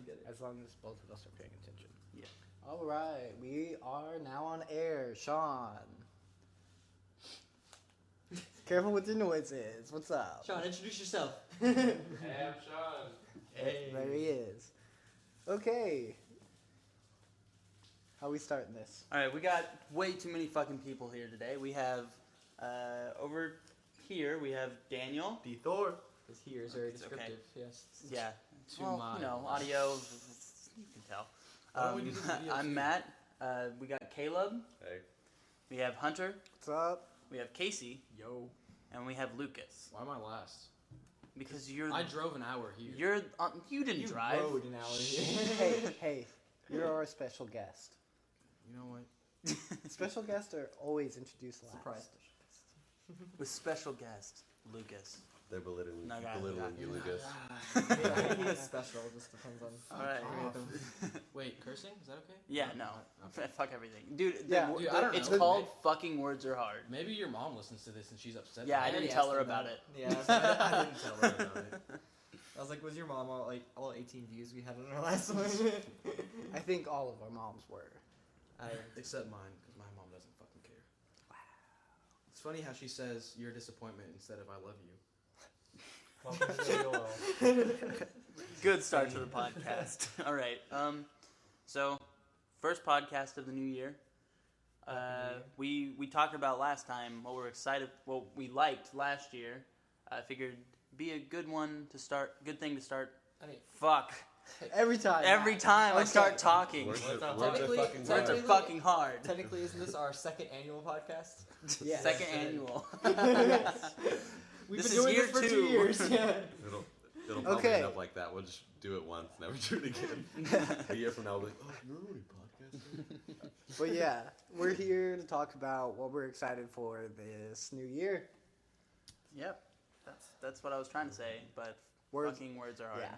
get it. As long as both of us are paying attention. Yeah. All right, we are now on air. Sean. Careful with the noises. What's up? Sean, introduce yourself. Hey, I'm Sean. Hey. There he is. Okay. How we starting this? All right, we got way too many fucking people here today. We have over here we have Daniel. D Thor. His here is very It's okay. descriptive. Yes. Yeah. To Well, my- you know, audio. You can tell. Why don't we do this video I'm too? Matt. We got Caleb. Hey. We have Hunter. What's up? We have Casey, Yo. and we have Lucas. Why am I last? Because you're I drove an hour here. you didn't drive. Rode an hour here. Hey, you're our special guest. You know what? Special guests are always introduced last. Surprise. With special guest Lucas. They're belittling, No, guys, belittling you, Lucas. Yeah, he is special. Just depends on. All right. Wait, cursing? Is that okay? Yeah, no. Fuck everything, dude. Yeah, the- dude, I don't it's know. called fucking words are hard. Maybe your mom listens to this and she's upset. Yeah, I that didn't already tell asked her him about that. it. Yeah, I didn't tell her about it. I was like, was your mom all 18 views we had on our last one? I think all of our moms were. Except mine, because my mom doesn't fucking care. Wow. It's funny how she says your disappointment instead of I love you. Welcome to the world. Good start to the podcast. All right. So first podcast of the new year. We talked about last time what we're excited, what we liked last year. I figured be a good one to start. Good thing to start. I mean, Fuck. Every time. Every time I Okay. start talking, Words What's are, up? words are Technically- fucking words are hard. technically- fucking hard. technically, isn't this our second annual podcast? Yes. Second Yes. annual. Yes. We've This been is doing year this for 2 2. years. Yeah. It'll probably Okay. end up like that. We'll just do it once, never do it again. A year from now, we'll be like, oh, you're already podcasting? But yeah, we're here to talk about what we're excited for this new year. Yep. That's what I was trying to say, but Words. fucking words are hard. Yeah.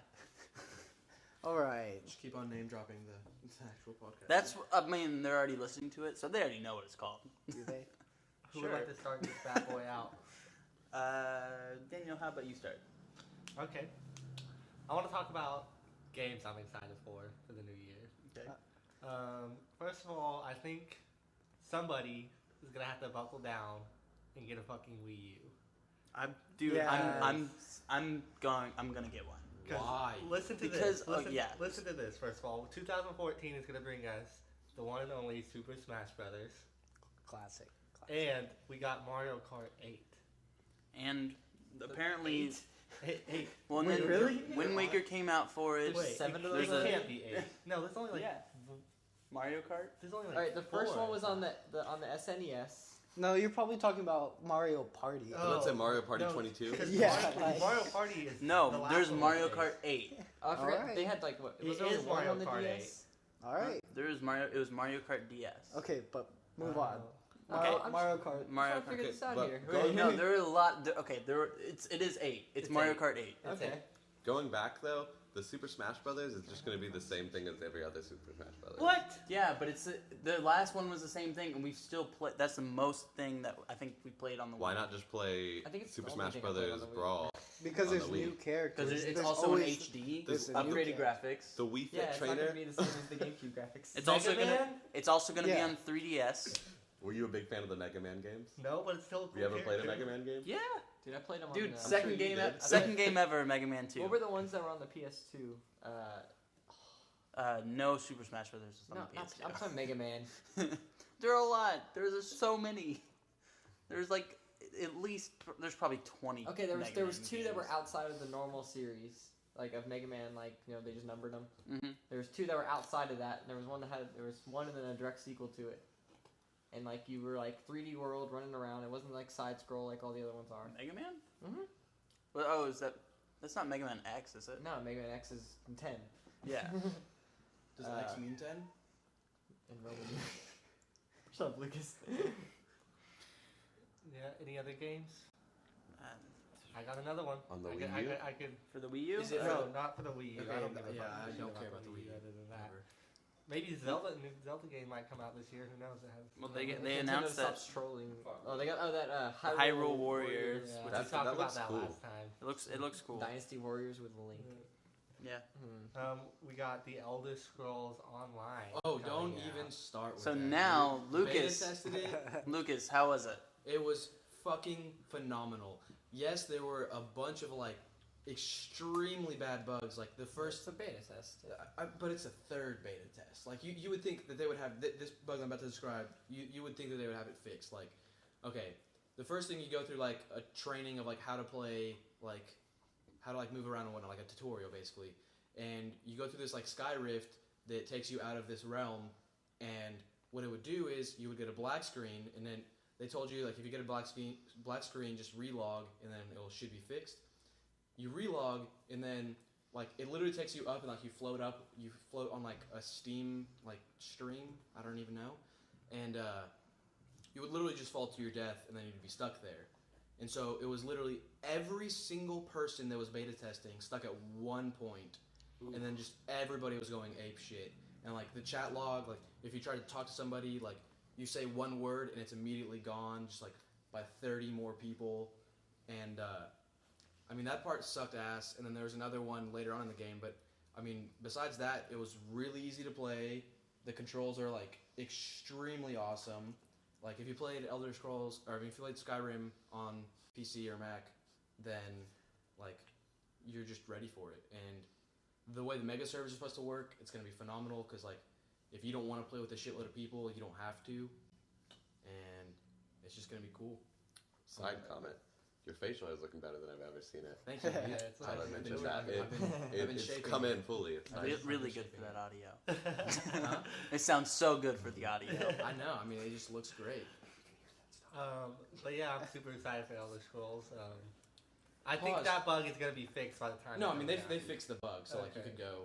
All right. Just keep on name dropping the actual podcast. That's. I mean, they're already listening to it, so they already know what it's called. Do they? Who Sure. would like to start this bad boy out? Daniel, how about you start? Okay. I want to talk about games I'm excited for the new year. Okay. First of all, I think somebody is gonna have to buckle down and get a fucking Wii U. Yes. I'm gonna get one. 'Cause Why? Listen to Because- this. oh, Listen, yeah. listen to this. First of all, 2014 is gonna bring us the one and only Super Smash Brothers, Classic. and we got Mario Kart 8. And apparently, Eight. well, and Wait, then really? Wind Waker came out for it. There's Wait, 7 of there's those. it a- can't be 8. No, there's only like Yeah. Mario Kart. there's only like All right, the first 4. one was on the SNES. No, you're probably talking about Mario Party. Oh. Let's say Mario Party No, 22. 'cause Yeah, Mario, like- Mario Party is the No, last there's one Mario with Kart eight. 8. Oh, I forgot Alright. they had like what? It Was there only is one Mario on the Kart DS? All right. There was Mario. It was Mario Kart DS. Okay, but move Oh. on. Okay. Mario Kart. Mario I'm trying to figure Kart. this out but here. go- No, there are a lot. Okay, it is 8. It's It's Mario 8. Kart 8. It's Okay. eight. Going back, though, the Super Smash Brothers is just going to be the same thing as every other Super Smash Brothers. What? Yeah, but it's the last one was the same thing, and we've still played. That's the most thing that I think we played on the. Why Wii. not just play I think it's Super the only Smash thing I played on Brothers the Wii. Brawl? Because On there's the Wii. new characters. Because it's There's also in always- HD, there's a new upgraded character. graphics. The Wii Fit Yeah, it's not Trainer? gonna be the same as the GameCube graphics. It's also Mega gonna. Man? It's also gonna be Yeah. on 3DS. Were you a big fan of the Mega Man games? No, but it's still a cool Have you ever played a character. Mega Man game? Yeah, Dude, I played them on dude. the. Second sure you game. did. Second game ever. Mega Man 2. What were the ones that were on the PS2? No Super Smash Brothers is on No, the not, PS2. I'm talking Mega Man. There are a lot. There's so many. There's like at least there's probably 20. Okay, there was Mega Man 2 that were games. outside of the normal series, like of Mega Man. Like they just numbered them. Mhm. There was 2 that were outside of that, and there was one and then a direct sequel to it. And like you were like 3D world running around. It wasn't like side scroll like all the other ones are. Mega Man. Mhm. Well, oh, is that? That's not Mega Man X, is it? No, Mega Man X is 10 Yeah. Does X mean 10? in Roman. Shut up, Lucas. Yeah. Any other games? I got another one. On the I Wii could, U? I could. For the Wii U. Is it- No, not for the Wii U. Okay, I don't give a yeah, fuck I about don't care about the Wii U. other than that. Ever. Maybe Zelda, new Zelda game might come out this year. Who knows? It has. Well, they Nintendo announced that stops trolling. Oh, they got that Hyrule Warriors, Yeah. which We That talked about looks that cool. last time. it looks cool. Dynasty Warriors with Link. Yeah. We got the Elder Scrolls Online. Oh, coming don't out. even start with So that. now, Beta Lucas, tested it. Lucas, how was it? It was fucking phenomenal. Yes, there were a bunch of like extremely bad bugs. Like the first, It's a beta test. but it's a third beta test. Like you would think that they would have this bug I'm about to describe. You would think that they would have it fixed. Like, okay, the first thing you go through like a training of like how to play, like how to like move around and whatnot, like a tutorial basically. And you go through this like sky rift that takes you out of this realm. And what it would do is you would get a black screen, and then they told you like if you get a black screen, just relog, and then it should be fixed. You relog, and then like it literally takes you up, and like you float on like a steam like stream. I don't even know, and you would literally just fall to your death, and then you'd be stuck there. And so it was literally every single person that was beta testing stuck at one point, and then just everybody was going ape shit. And like the chat log, like if you try to talk to somebody, like you say one word and it's immediately gone, just like by 30 more people. And I mean that part sucked ass. And then there was another one later on in the game, but I mean besides that, it was really easy to play. The controls are like extremely awesome. Like if you played Elder Scrolls, or if you played Skyrim on PC or Mac, then like you're just ready for it. And the way the mega servers are supposed to work, it's going to be phenomenal because like if you don't want to play with a shitload of people, you don't have to, and it's just going to be cool. Side comment. Your facial is looking better than I've ever seen it. Thank you. Yeah, Yeah, it's Tyler nice. mentioned I've that. been It's shaping come it. in fully. It's nice. Really good shaping for that audio. Huh? It sounds so good for the audio. I know. I mean, it just looks great. But yeah, I'm super excited for Elder Scrolls. I think Pause. that bug is gonna be fixed by the time. No, it I mean comes they out. fixed the bug, so like you Okay. could go.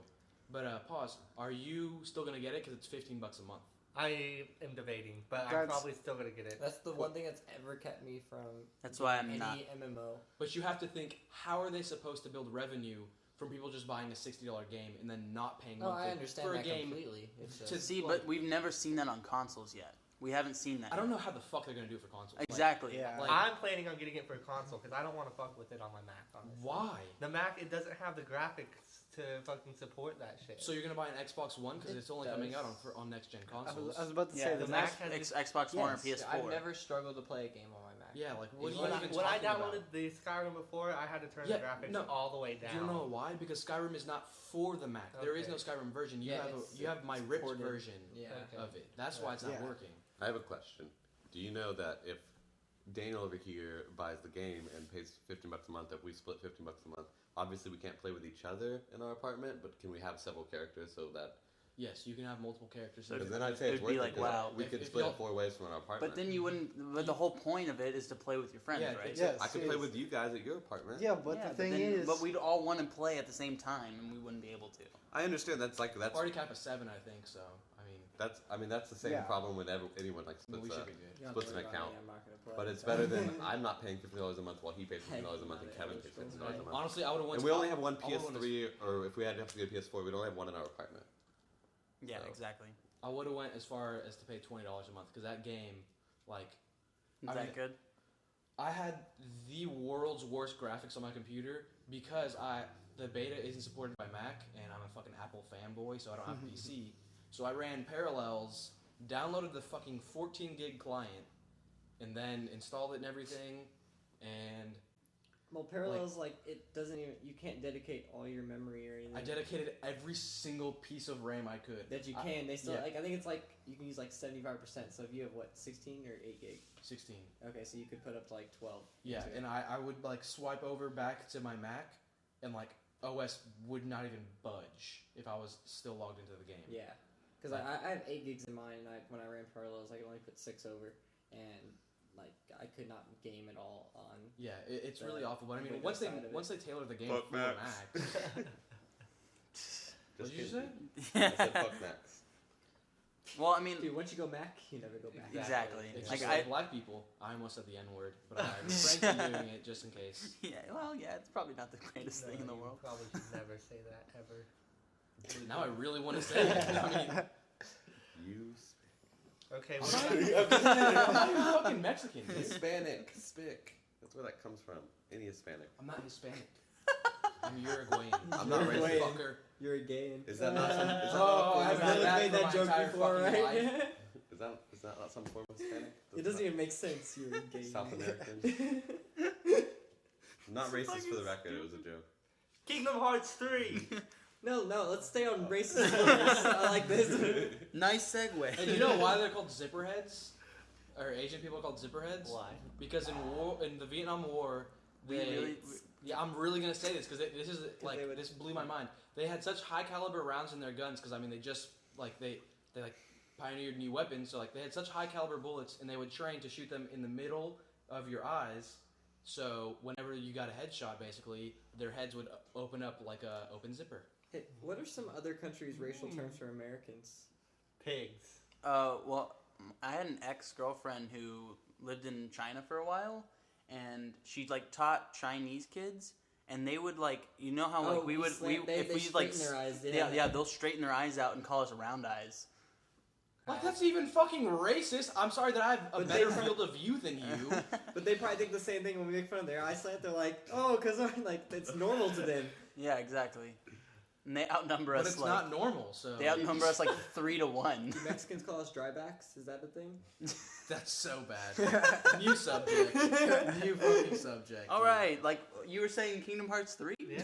But pause. Are you still gonna get it? Because it's $15 a month. I am debating, but I'm That's- probably still gonna get it. That's the one thing that's ever kept me from That's why I'm any not. MMO. But you have to think, how are they supposed to build revenue from people just buying a $60 game and then not paying No, monthly I understand for a that game? completely. It's to- just, See, but we've never seen that on consoles yet. We haven't seen that. I don't know how the fuck they're gonna do it for consoles. Like, Exactly. Yeah. Like- I'm planning on getting it for a console because I don't want to fuck with it on my Mac. Honestly. why? The Mac, it doesn't have the graphics to fucking support that shit. So you're gonna buy an Xbox One because It it's only coming out does. on next gen I consoles. was about to Yeah, say the the Mac Mac. has Xbox One or yes, PS4. I've never struggled to play a game on my Mac. Yeah, like what are you when even I talking downloaded about? the Skyrim before, I had to turn Yeah, the graphics no. all the way down. Do you know why? Because Skyrim is not for the Mac. There is Okay. no Skyrim version. You Yeah, have it's you have my ripped supported. version Yeah. Okay. of it. That's why it's not Yeah. working. I have a question. Do you know that if Daniel over here buys the game and pays $15 a month, if we split $15 a month, obviously we can't play with each other in our apartment, but can we have several characters so that? Yes, you can have multiple characters. So in Because it. then I'd say It'd it's be worth like, it. 'cause wow. We If- could if split y'all- it 4 ways from our apartment. But then you wouldn't. But the whole point of it is to play with your friends, Yeah, right? it's- Yes, I could it play is. with you guys at your apartment. Yeah, but Yeah, the thing then- is, but we'd all want to play at the same time, and we wouldn't be able to. I understand that's Party cap of 7, I think. So I mean, that's the same Yeah. problem when anyone like we splits should a, be good. You don't have splits to an worry about account. me, I'm not gonna play. But it's So- better than I'm not paying $50 a month while he pays $50 a month and Heck, Kevin not pays it. $50 a month. Honestly, I would have went. And we only have one I would've went as- PS3, or if we had to have to get a PS4, we'd only have one in our apartment. Yeah, So- exactly. I would have went as far as to pay $20 a month because that game, like, Is I that mean- good? I had the world's worst graphics on my computer because the beta isn't supported by Mac and I'm a fucking Apple fanboy, so I don't have a PC. So I ran Parallels, downloaded the fucking 14 gig client, and then installed it and everything. And Well, Parallels like it doesn't even. You can't dedicate all your memory or anything. I dedicated every single piece of RAM I could. that you can. They still yeah. like. I think it's like you can use like 75%. So if you have what 16 or 8 gig. 16. Okay, so you could put up to like 12. Yeah, into it. and I would like swipe over back to my Mac, and like OS would not even budge if I was still logged into the game. Yeah, because I have 8 gigs in mine, and when I ran Parallels, I could only put 6 over, and like I could not game at all on. Yeah, it's The really awful. But I mean, Windows once they side of it. once they tailor the game Fuck for Macs. Mac. What did you say? I said fuck Max. Well, I mean, Dude, once you go Mac, you never go back. Exactly. It's Like, just like black people. I almost said the N word, but I refrained from doing it just in case. yeah. Well, yeah, it's probably not the greatest thing in the you world. Probably should never say that ever. Now I really want to say it. I mean, You Okay, I'm what not about- even, I'm not even fucking Mexican. Dude. Hispanic, spick. That's where that comes from. Any Hispanic. I'm not Hispanic. I'm Uruguayan. I'm not racist. Uruguayan. Fucker. You're a gay. Is that not some? Is that Oh, not a I've form done of that Hispanic? made for that my joke entire before, fucking right? life. Is that not some form of Hispanic? It doesn't even make sense. You're a gay. South man. American. Not racist for the record. It was a joke. Kingdom Hearts 3. No, let's stay on racist slurs. I like this. Nice segue. And you know why they're called zipper heads? Or Asian people are called zipper heads? Why? Because in the Vietnam War, We they really- yeah, I'm really gonna say this because this is like they would- this blew my mind. They had such high caliber rounds in their guns because I mean they just like they like pioneered new weapons. So like they had such high caliber bullets and they would train to shoot them in the middle of your eyes. So whenever you got a headshot, basically their heads would open up like a open zipper. Hey, what are some other countries' racial terms for Americans? Pigs. Well, I had an ex-girlfriend who lived in China for a while, and she like taught Chinese kids, and they would like, you know how like we would they straighten their eyes. yeah, they'll straighten their eyes out and call us round eyes. Like that's even fucking racist. I'm sorry that I have a But better they- field of view than you. But they probably think the same thing when we make fun of their eyesight. They're like, oh, because like it's normal to them. Yeah, exactly. And they outnumber But us it's like not normal, so they outnumber us like 3-1. Do Mexicans call us drybacks? Is that a thing? That's so bad. New subject. New fucking subject. All right, like you were saying, Kingdom Hearts 3. Yeah.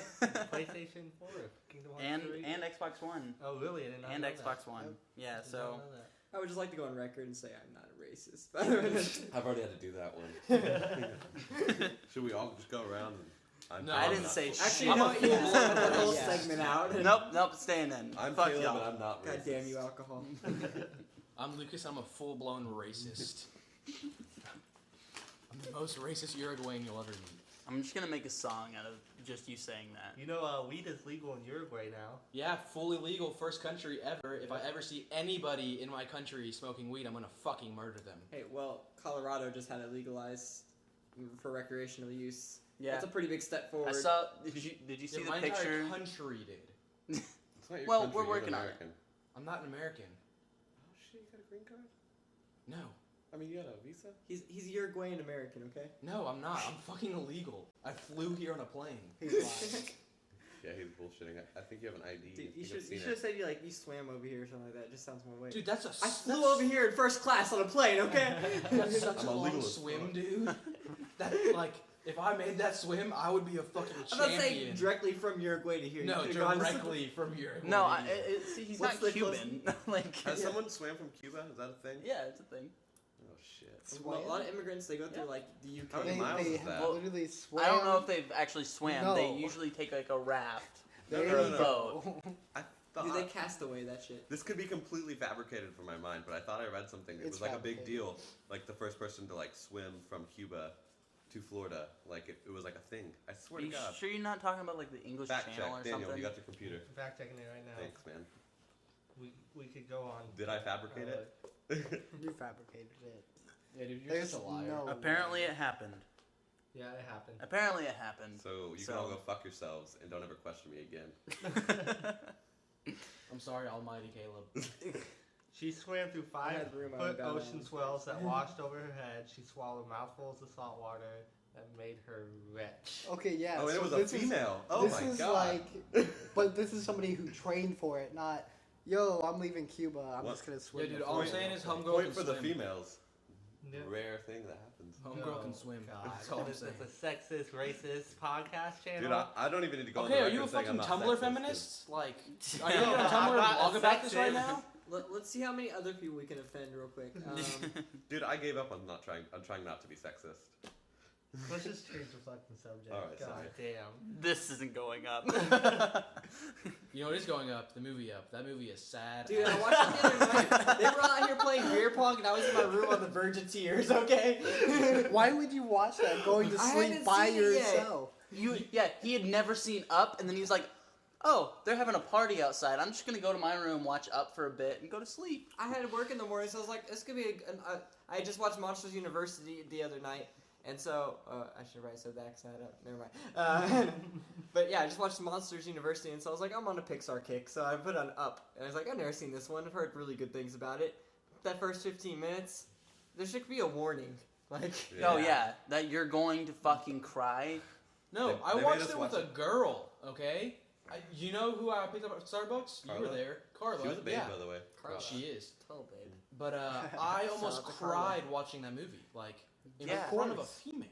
PlayStation 4. Kingdom Hearts 3. and Xbox One Oh, really? I did not and know Xbox that. One. Yeah, I did so not know that. I would just like to go on record and say I'm not a racist. I've already had to do that one. Should we all just go around? And No, I I'm didn't not. say Actually, shit. you I'm know a what? You just cut that whole full-blown segment out. Nope, staying in. I'm Fuck Caleb, y'all. and I'm not racist. God damn you, alcohol. I'm Lucas. I'm a full-blown racist. I'm the most racist Uruguayan you'll ever meet. I'm just gonna make a song out of just you saying that. You know, weed is legal in Uruguay now. Yeah, fully legal, first country ever. If I ever see anybody in my country smoking weed, I'm gonna fucking murder them. Hey, well, Colorado just had it legalized for recreational use. Yeah, That's a pretty big step forward. I saw. Did you see Yeah, the my picture? entire country did. It's not your Well, country, we're you're working on it. American. I'm not an American. Oh shit, you got a green card? No. I mean, you got a visa? He's Uruguayan American, okay? No, I'm not. I'm fucking illegal. I flew here on a plane. He's lying. Yeah, he's bullshitting. I think you have an ID. Dude, I you think I've should seen have said you swam over here or something like that. It just sounds more weight. Dude, that's a. I flew over here in first class on a plane, okay? That's such I'm a long illegal as swim, fuck. dude. That like, if I made that swim, I would be a fucking I'm not champion. saying directly from Uruguay to here. You No, could've gone to some- directly from Uruguay. No, see, he's What's not the Cuban. like, Has someone swam from Cuba? Is that a thing? yeah, it's a thing. Oh shit. Well, a lot of immigrants, they go through like the UK. How many They, miles they is that? have literally swam. I don't know if they've actually swam. No. They usually take like a raft. There No, you no, no. go. I thought Dude, they cast away that shit. this could be completely fabricated from my mind, but I thought I read something. It It's was like a big fabricated. deal. Like the first person to like swim from Cuba to Florida. Like it was like a thing. I swear Are you to God. sure you're not talking about like the English Fact Channel check, or Daniel. something? You got your computer. Fact checking it right now. Thanks, man. We could go on. Did I fabricate it? You fabricated it. Yeah, dude, you're There's such a liar. no Apparently it happened. Yeah, it happened. Apparently it happened. So you can all go fuck yourselves and don't ever question me again. I'm sorry, Almighty Caleb. She swam through I 5 had room on foot the ballot. ocean swells that washed over her head. She swallowed mouthfuls of salt water that made her wretch. Okay, yeah. Oh, and so it was a this is- female. Oh this my is God. like, but this is somebody who trained for it, not, yo, I'm leaving Cuba. I'm What? just gonna Yeah, swim. dude, before all I'm you." saying is homegirl Point can for the swim. females. Yeah. Rare thing that happens. Homegirl can swim. God. That's all I'm This saying. is a sexist, racist podcast channel. Dude, I don't even need to go on Okay, the are you a record saying fucking I'm not Tumblr sexist, feminist? Like, are No, you on I'm Tumblr and not blog about this right sexist. now? Let's see how many other people we can offend real quick. Dude, I gave up on not trying. I'm trying not to be sexist. Let's just change the fucking subject. All right, God sorry. damn. This isn't going up. You know what is going up? The movie up. That movie is sad. Dude, I watched it the other night. They were out here playing beer pong, and I was in my room on the verge of tears. Okay. Why would you watch that going to I sleep haven't by seen it yet. yourself? Yeah, he had never seen Up, and then he was like, "Oh, they're having a party outside. I'm just gonna go to my room, watch Up for a bit, and go to sleep." I had work in the morning, so I was like, this could be I had just watched Monsters University the other night, and so, I should write so that side up. Never mind. But yeah, I just watched Monsters University, and so I was like, I'm on a Pixar kick, so I put on Up, and I was like, I've never seen this one. I've heard really good things about it. That first 15 minutes, there should be a warning. Like, Oh yeah, that you're going to fucking cry. No, They I made watched us it with watch a girl. Okay, you know who I picked up at Starbucks? You were Carla? there, Carla. She was a babe, yeah. by the way. Carla. She is. Tell babe. But I Shout almost out to Carla. cried watching that movie, like in Yeah. front of a female.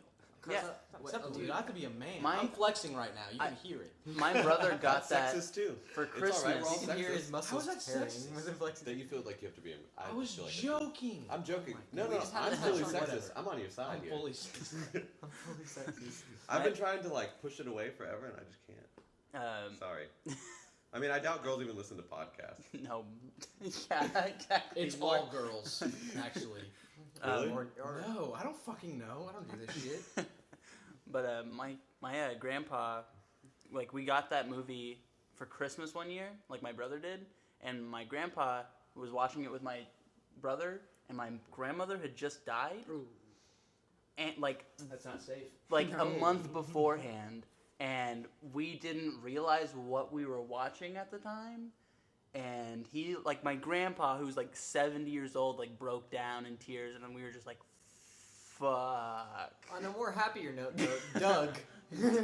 Yeah. Except, dude, I have to be a man. My- I'm flexing right now. You can hear it. My brother got That's that sexist too. for It's all right, Christmas. we're all You can hear sexist. his muscles How is that tearing sexist? with inflection. That you feel like you have to be. I was feel like joking. I'm joking. Oh No, We no, just had I'm to fully touch on sexist. whatever. I'm on your side I'm here. fully. I'm fully sexist. I've been trying to like push it away forever, and I just can't. Sorry. I mean, I doubt girls even listen to podcasts. No. Yeah, exactly. It's all girls, actually. Really? No, I don't fucking know. I don't do this shit. But my grandpa, like we got that movie for Christmas one year, like my brother did, and my grandpa was watching it with my brother, and my grandmother had just died, and like That's not safe. a month beforehand, and we didn't realize what we were watching at the time. And he, like my grandpa, who's like 70 years old, like broke down in tears, and then we were just like, "Fuck." On a more happier note, though, Doug.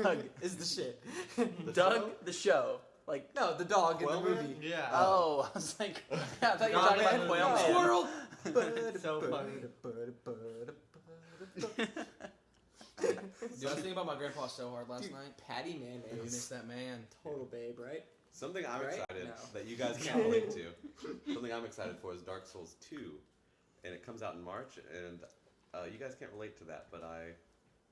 Doug is the shit. Doug, the show, like. No, the dog in the Quail Man? movie. Yeah. Oh, I was like, I thought you were Nah, talking man, about Quail no. Man. Squirrel. So funny. Dude, I was thinking about my grandpa so hard last Dude, night. Patty I mayonnaise. miss that man. Total babe, right? Something I'm Right? excited No. that you guys can't relate to. Something I'm excited for is Dark Souls 2, and it comes out in March. And you guys can't relate to that, but I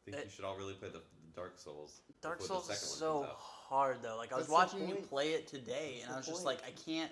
think you should all really play the Dark Souls. Dark before the Souls is second one so comes out. hard though. Like I was That's the watching you point. play it today, and That's I was the just point. like, I can't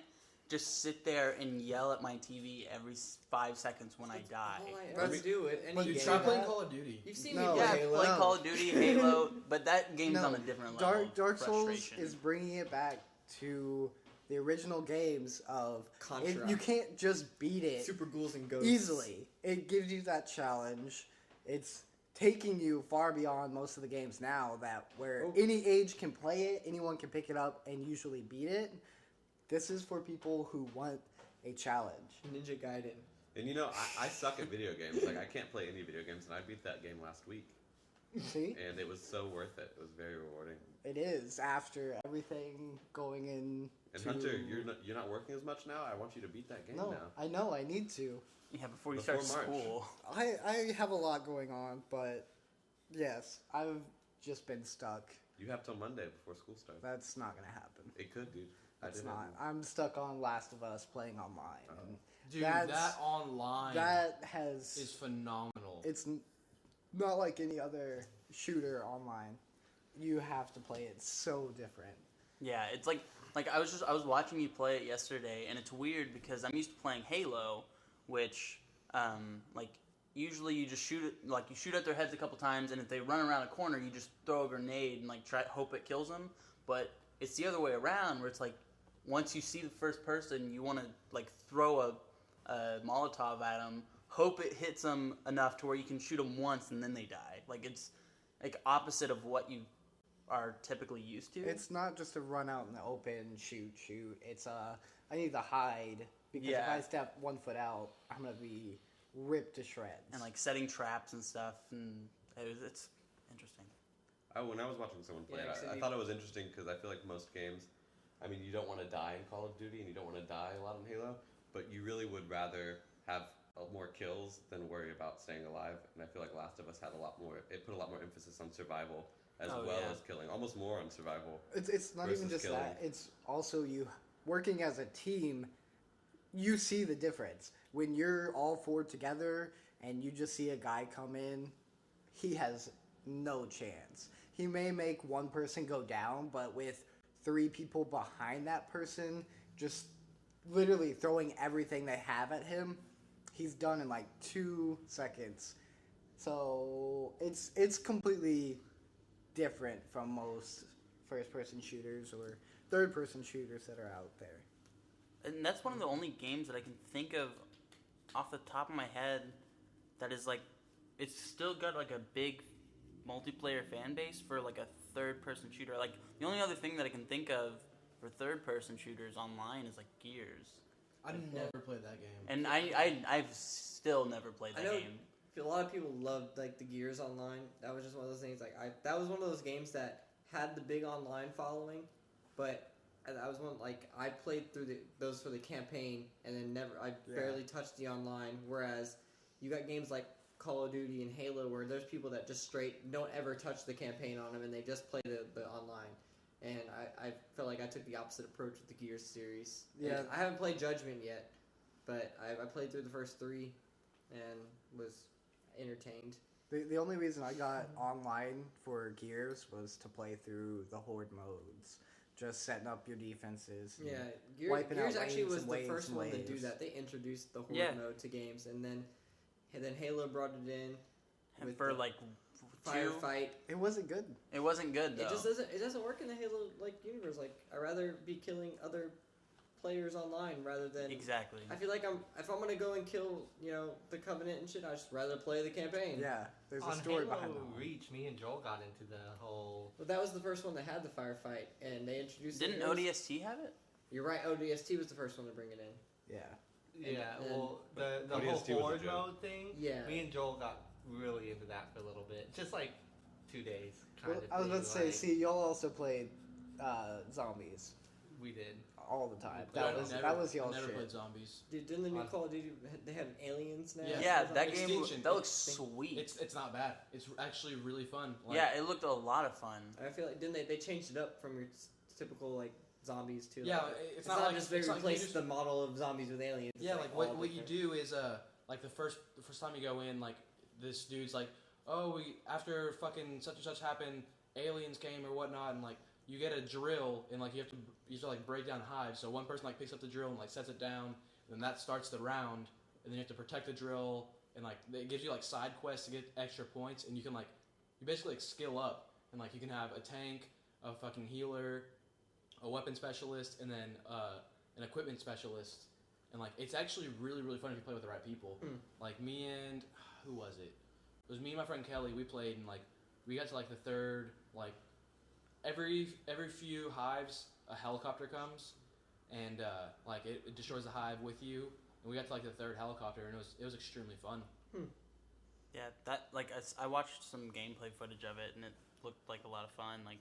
just sit there and yell at my TV every 5 seconds when I die. All I Let's ever do it. Any but Dude, game. try that- playing Call of Duty. You've seen No, me Yeah, play. Halo. play Call of Duty, Halo, but that game's No, on a different level. Dark Souls Frustration. is bringing it back to the original games of Contra. you can't just beat it Super ghouls and ghosts. easily. It gives you that challenge. It's taking you far beyond most of the games now that where Oh. any age can play it, anyone can pick it up and usually beat it. This is for people who want a challenge. Ninja Gaiden. And you know, I suck at video games. Like I can't play any video games, and I beat that game last week, See? and it was so worth it. It was very rewarding. It is after everything going in. And to- Hunter, you're not working as much now. I want you to beat that game No, now. I know I need to. Yeah, before you Before start March. school. I have a lot going on, but yes, I've just been stuck. You have till Monday before school starts. That's not gonna happen. It could, dude. I It's did not. I'm stuck on Last of Us playing online. And Dude, That's- that online that has is phenomenal. it's not like any other shooter online. You have to play it so different. Yeah, it's like I was watching you play it yesterday, and it's weird because I'm used to playing Halo, which like usually you just shoot it, like you shoot at their heads a couple times, and if they run around a corner, you just throw a grenade and like hope it kills them. But it's the other way around, where it's like once you see the first person, you want to like throw a Molotov at them, hope it hits them enough to where you can shoot them once and then they die. Like it's like opposite of what you are typically used to. It's not just a run out in the open, shoot. It's I need to hide because if Yeah. I step 1 foot out, I'm gonna be ripped to shreds. and like setting traps and stuff, and it's interesting. When I was watching someone play Yeah, it, 'cause I you- thought it was interesting because I feel like most games, I mean, you don't want to die in Call of Duty and you don't want to die a lot in Halo, but you really would rather have more kills than worry about staying alive. And I feel like Last of Us had a lot more. It put a lot more emphasis on survival as Oh, well yeah. as killing, almost more on survival. It's not even versus just killing. that. It's also you working as a team. You see the difference when you're all four together and you just see a guy come in. He has no chance. He may make one person go down, but with 3 people behind that person, just literally throwing everything they have at him, he's done in like 2 seconds. So it's completely different from most first-person shooters or third-person shooters that are out there. And that's one of the only games that I can think of off the top of my head that is like, it's still got like a big multiplayer fan base for like a third-person shooter. Like the only other thing that I can think of for third-person shooters online is like Gears, I never played that game. and I've still never played I that know game. a lot of people loved like the Gears Online. That was just one of those things. Like that was one of those games that had the big online following, but I was one like I played through those for the campaign and then barely touched the online. Whereas you got games like Call of Duty and Halo where there's people that just straight don't ever touch the campaign on them and they just play the online. And I felt like I took the opposite approach with the Gears series. Yeah. And I haven't played Judgment yet, but I played through the first 3 and was entertained. The only reason I got online for Gears was to play through the Horde modes. Just setting up your defenses. Yeah, wiping Gears out actually waves was and the waves first and one to do waves. that. They introduced the Horde Yeah. mode to games, and then Halo brought it in. And with for the like firefight. It wasn't good. it wasn't good though. It doesn't work in the Halo like universe. Like I'd rather be killing other players online rather than. Exactly. I feel like if I'm gonna go and kill the Covenant and shit, I'd just rather play the campaign. Yeah, there's a On story Halo behind that. Reach, me and Joel got into the whole. But that was the first one that had the firefight, and they introduced. Didn't it was- ODST have it? You're right. ODST was the first one to bring it in. Yeah. Yeah, and- well, the ODST whole was a Horde joke. mode thing. Yeah. Me and Joel got really into that for a little bit, just like 2 days. Kind Well, of I was about to say, like, see, y'all also played zombies we did. all the time. But That was I y'all's never shit. played zombies. Dude, didn't the new On- Call of Duty they have aliens now? Yeah. Yeah, that game Extinction. that looks Extinction. sweet. It's not bad. It's actually really fun. Like, Yeah, it looked a lot of fun. I feel like didn't they changed it up from your typical like zombies to Yeah, like, it's not not like just they it's not like you replaced just- the model of zombies with aliens. It's, Yeah, like all what you different. do is like the first time you go in, like this dude's like, oh, we after fucking such and such happened, aliens came or whatnot, and like you get a drill and like you have to like break down hives. So one person like picks up the drill and like sets it down, and then that starts the round, and then you have to protect the drill, and like it gives you like side quests to get extra points, and you can like you basically like skill up, and like you can have a tank, a fucking healer, a weapon specialist, and then an equipment specialist. And like it's actually really really fun if you play with the right people. Like me and who was it? It was me and my friend Kelly. We played and like we got to like the third like every few hives a helicopter comes and like it destroys the hive with you. And we got to like the third helicopter and it was extremely fun. Yeah, that like I watched some gameplay footage of it and it looked like a lot of fun. Like,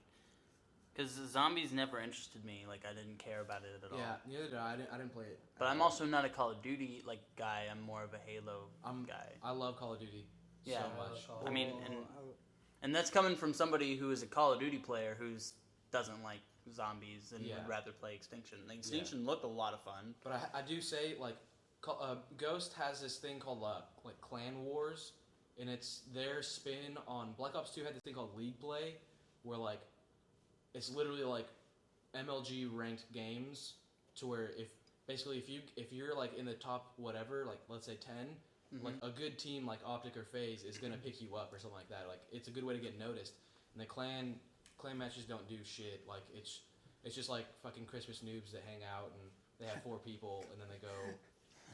because zombies never interested me. Like I didn't care about it at all. Yeah, neither did I. I didn't play it. But I'm also not a Call of Duty like guy. I'm more of a Halo guy. I love Call of Duty Yeah. so much. I mean, and that's coming from somebody who is a Call of Duty player who doesn't like zombies and Yeah. would rather play Extinction. Like, Extinction looked a lot of fun. But I do say like Ghost has this thing called like Clan Wars, and it's their spin on Black Ops 2 had this thing called League Play, where like it's literally like MLG ranked games to where if you're like in the top whatever, like let's say 10, like a good team like Optic or FaZe is gonna pick you up or something like that. Like it's a good way to get noticed. And the clan matches don't do shit. Like it's just like fucking Christmas noobs that hang out and they have 4 people and then they go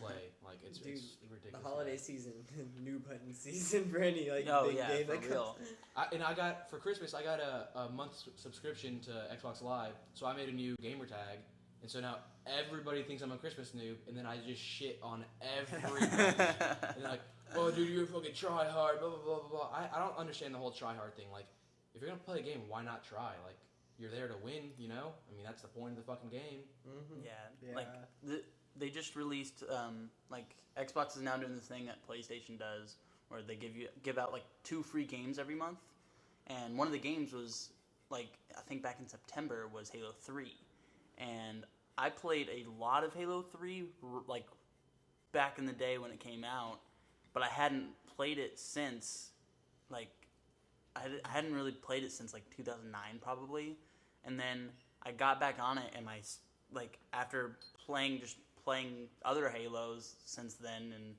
play. Like it's ridiculous. The holiday season, new button season for any like Oh, big yeah, game for that real. comes. I got for Christmas I got a month subscription to Xbox Live, so I made a new gamer tag, and so now everybody thinks I'm a Christmas noob, and then I just shit on everybody. And they're like, oh dude, you're fucking try hard, blah blah blah blah blah. I don't understand the whole try hard thing. Like, if you're gonna play a game, why not try? Like, you're there to win, you know? I mean, that's the point of the fucking game. Mm-hmm. Yeah, like they just released like Xbox is now doing this thing that PlayStation does, where they give out like 2 free games every month, and one of the games was like I think back in September was Halo 3, and I played a lot of Halo 3 like back in the day when it came out, but I hadn't played it since like I hadn't really played it since like 2009 probably, and then I got back on it and like after playing other Halos since then and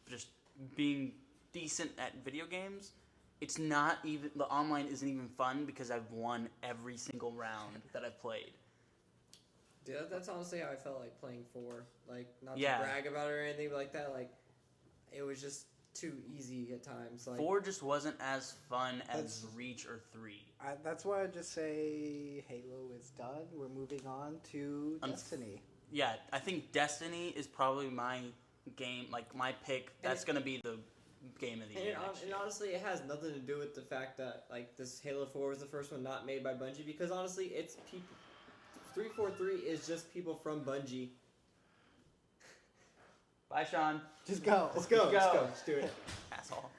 just being decent at video games, it's not even the online isn't even fun because I've won every single round that I've played. Dude, that's honestly how I felt like playing 4. Like, not Yeah. to brag about it or anything like that. Like, it was just too easy at times. Like 4 just wasn't as fun as That's- Reach or 3. That's why I just say Halo is done. We're moving on to Destiny. Yeah, I think Destiny is probably my game, like my pick. That's going to be the game of the And, year. next and year. honestly, it has nothing to do with the fact that like this Halo 4 was the first one not made by Bungie, because honestly, it's people. 343 is just people from Bungie. Bye, Sean. Just go. Let's go. Let's Let's go. go. Let's do it. Asshole.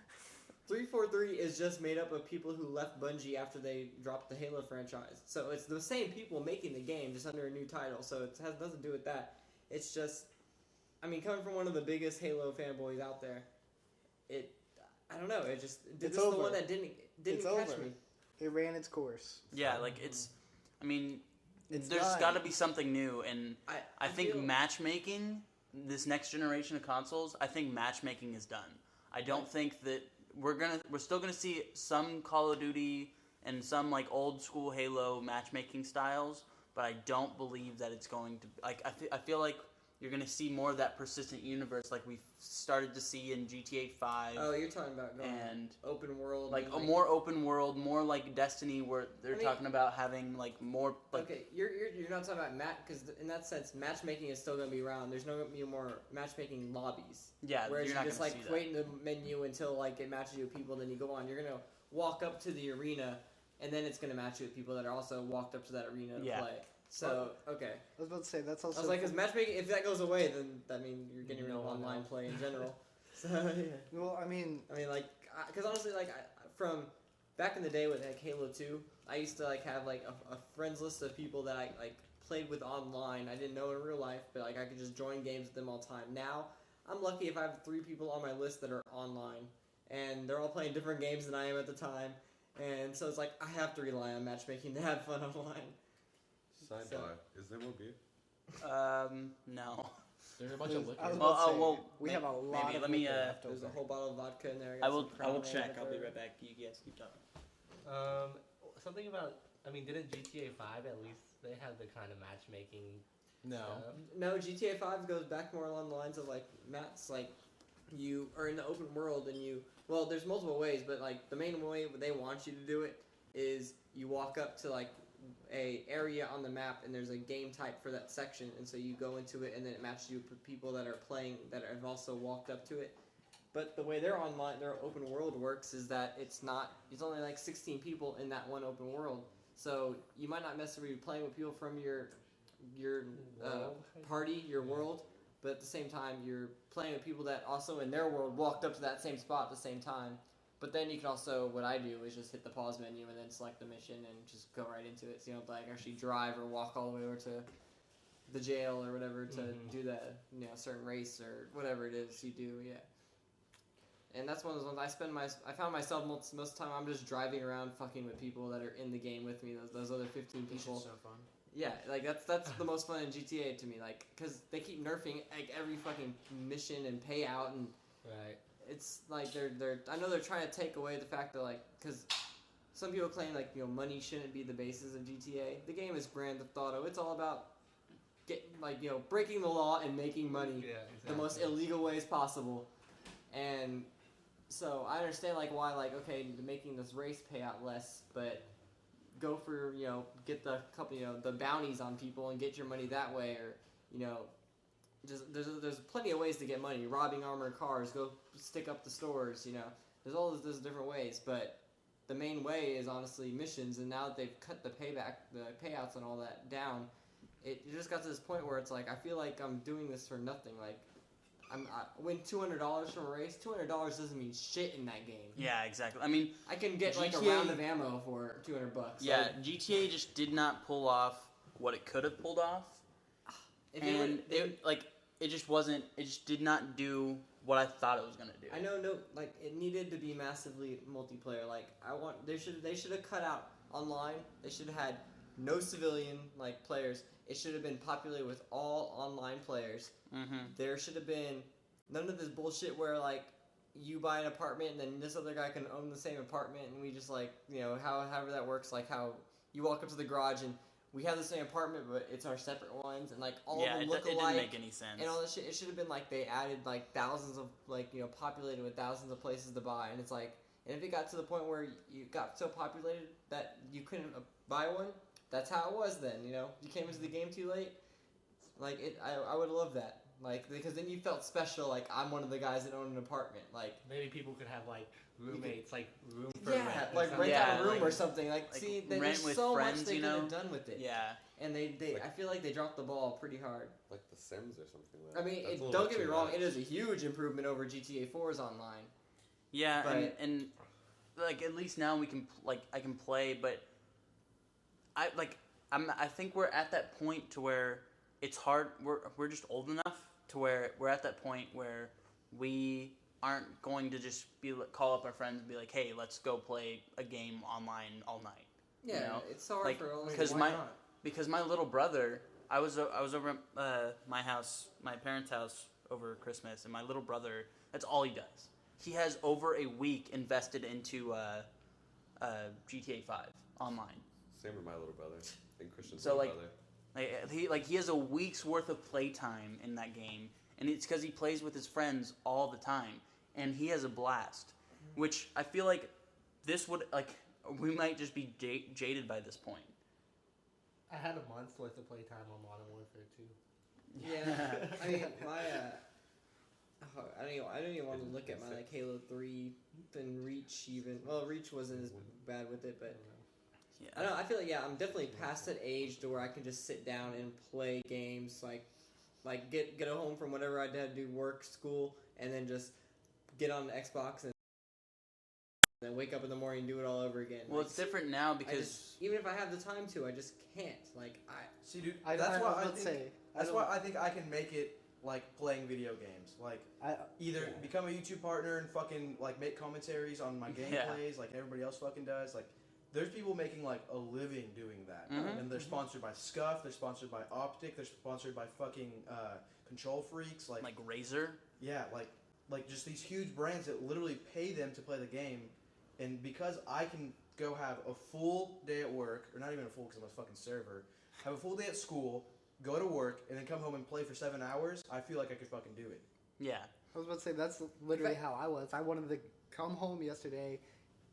343 is just made up of people who left Bungie after they dropped the Halo franchise. So it's the same people making the game, just under a new title. So it has nothing to do with that. It's just, I mean, coming from one of the biggest Halo fanboys out there, I don't know. It just It's this is the over. one that didn't It's catch over. me. It ran its course. Yeah, like it's. I mean, It's there's done. got to be something new, and I think feel- matchmaking, this next generation of consoles, I think matchmaking is done. I don't think that we're still gonna see some Call of Duty and some like old school Halo matchmaking styles, but I don't believe that it's going to like. I feel like you're gonna see more of that persistent universe like we've started to see in GTA 5. Oh, you're talking about going and open world, like and, a more open world, more like Destiny, where they're I mean- talking about having like more like okay, you're not talking about because in that sense, matchmaking is still going to be around. There's no going to be more matchmaking lobbies. yeah, Whereas you're you not just gonna like see that. wait in the menu until like it matches you with people, then you go on. You're gonna walk up to the arena, and then it's gonna match you with people that are also walked up to that arena to Yeah. play. So okay, I was about to say that's I also. was like, because matchmaking, if that goes away, then that means you're getting rid of No one online else. play in general. So yeah. well, I mean, I mean, like, because honestly, like, from back in the day with like Halo 2, I used to like have like a friends list of people that I like played with online. I didn't know in real life, but like I could just join games with them all the time. Now, I'm lucky if I have 3 people on my list that are online, and they're all playing different games than I am at the time. And so it's like I have to rely on matchmaking to have fun online. Sidebar: Is there more beer? No. There's a bunch of liquor. I was Well, about to say, well, we may- have a lot maybe. of Let me, liquor left There's a over. whole bottle of vodka in there. I will got some Crown check. I'll be Royal. right back. You guys keep talking. Something about. I mean, didn't GTA 5 at least they had the kind of matchmaking No. stuff? No, GTA 5 goes back more along the lines of like Matt's like you are in the open world and well there's multiple ways, but like the main way they want you to do it is you walk up to like a area on the map and there's a game type for that section, and so you go into it and then it matches you with people that are playing that have also walked up to it. But the way their open world works is that it's only like 16 people in that one open world. So you might not necessarily be playing with people from your World. party, your world, but at the same time you're playing with people that also in their world walked up to that same spot at the same time. But then you can also, what I do is just hit the pause menu and then select the mission and just go right into it. So you don't like actually drive or walk all the way over to the jail or whatever to do that, certain race or whatever it is you do, yeah. And that's one of those ones I found myself most of the time I'm just driving around fucking with people that are in the game with me, those other 15 people. so fun. Yeah, like that's the most fun in GTA to me, like, because they keep nerfing like every fucking mission and payout, and Right. it's like they're I know they're trying to take away the fact that like, because some people claim like money shouldn't be the basis of GTA. The game is Grand Theft Auto. It's all about breaking the law and making money Yeah. Exactly. the most illegal ways possible, and so I understand like why like okay making this race pay out less, but go for get the couple the bounties on people and get your money that way, or just there's plenty of ways to get money, robbing armored cars, go stick up the stores, there's all those different ways, but the main way is honestly missions, and now that they've cut the payouts and all that down, it just got to this point where it's like I feel like I'm doing this for nothing. Like I win $200 from a race. $200 doesn't mean shit in that game. Yeah, exactly. I mean, I can get like a GTA round of ammo for $200. yeah, Like, GTA just did not pull off what it could have pulled off, if it and would- it just wasn't. It just did not do what I thought it was gonna do. I know, like it needed to be massively multiplayer. Like they should have cut out online. They should have had no civilian like players. It should have been populated with all online players. Mm-hmm. There should have been none of this bullshit where like you buy an apartment and then this other guy can own the same apartment, and we just like however that works, like how you walk up to the garage and we have the same apartment but it's our separate ones, and like all Yeah, of it, them look it didn't alike. make any sense. And all this shit, it should have been like they added like thousands of populated with thousands of places to buy, and it's like, and if it got to the point where you got so populated that you couldn't buy one, that's how it was then. You came into the game too late. Like I would love that, Like, because then you felt special. Like, I'm one of the guys that own an apartment. Like, Maybe people could have like roommates, like room for yeah, rent. or like something. rent Yeah, out a room like- or something. Like, like see, rent there's with so friends, much they you could know? have done with it. Yeah. And they Like- I feel like they dropped the ball pretty hard. Like The Sims or something. I mean, That's a little don't bit get me too wrong, much. it is a huge improvement over GTA 4's online. Yeah, But- and like at least now we can I can play, but I think we're at that point to where it's hard. We're just old enough to where we're at that point where we aren't going to just call up our friends and be like, hey, let's go play a game online all night. Yeah, You know, it's so hard like, for all because Why not? Because my little brother, I was over at my house, my parents' house over Christmas, and my little brother, that's all he does. He has over a week invested into GTA 5 online. Same with my little brother and Christian's So, little like- brother. He has a week's worth of playtime in that game, and it's because he plays with his friends all the time, and he has a blast. Which I feel like this would we might just be jaded by this point. I had a month's worth of playtime on Modern Warfare 2. Yeah, I mean, my I don't even want to look at my like Halo 3 and Reach even. Well, Reach wasn't as bad with it, but Yeah. I don't know. I feel like I'm definitely past that age to where I can just sit down and play games like get home from whatever I had to do, work, school, and then just get on the Xbox and then wake up in the morning and do it all over again. Well, Like, it's different now I because just, even if I have the time to, I just can't. Like See, dude, I that's why I would think. say. That's why I think I can make it like playing video games. Like either yeah. become a YouTube partner and fucking like make commentaries on my Yeah. gameplays like everybody else fucking does. Like there's people making like a living doing that, Mhm. and they're sponsored by Scuff. They're sponsored by Optic. They're sponsored by fucking Control Freaks. Like Razer. yeah, like just these huge brands that literally pay them to play the game, and because I can go have a full day at work, or not even a full because I'm a fucking server, have a full day at school, go to work, and then come home and play for 7 hours, I feel like I could fucking do it. Yeah. I was about to say that's literally how I was. I wanted to come home yesterday,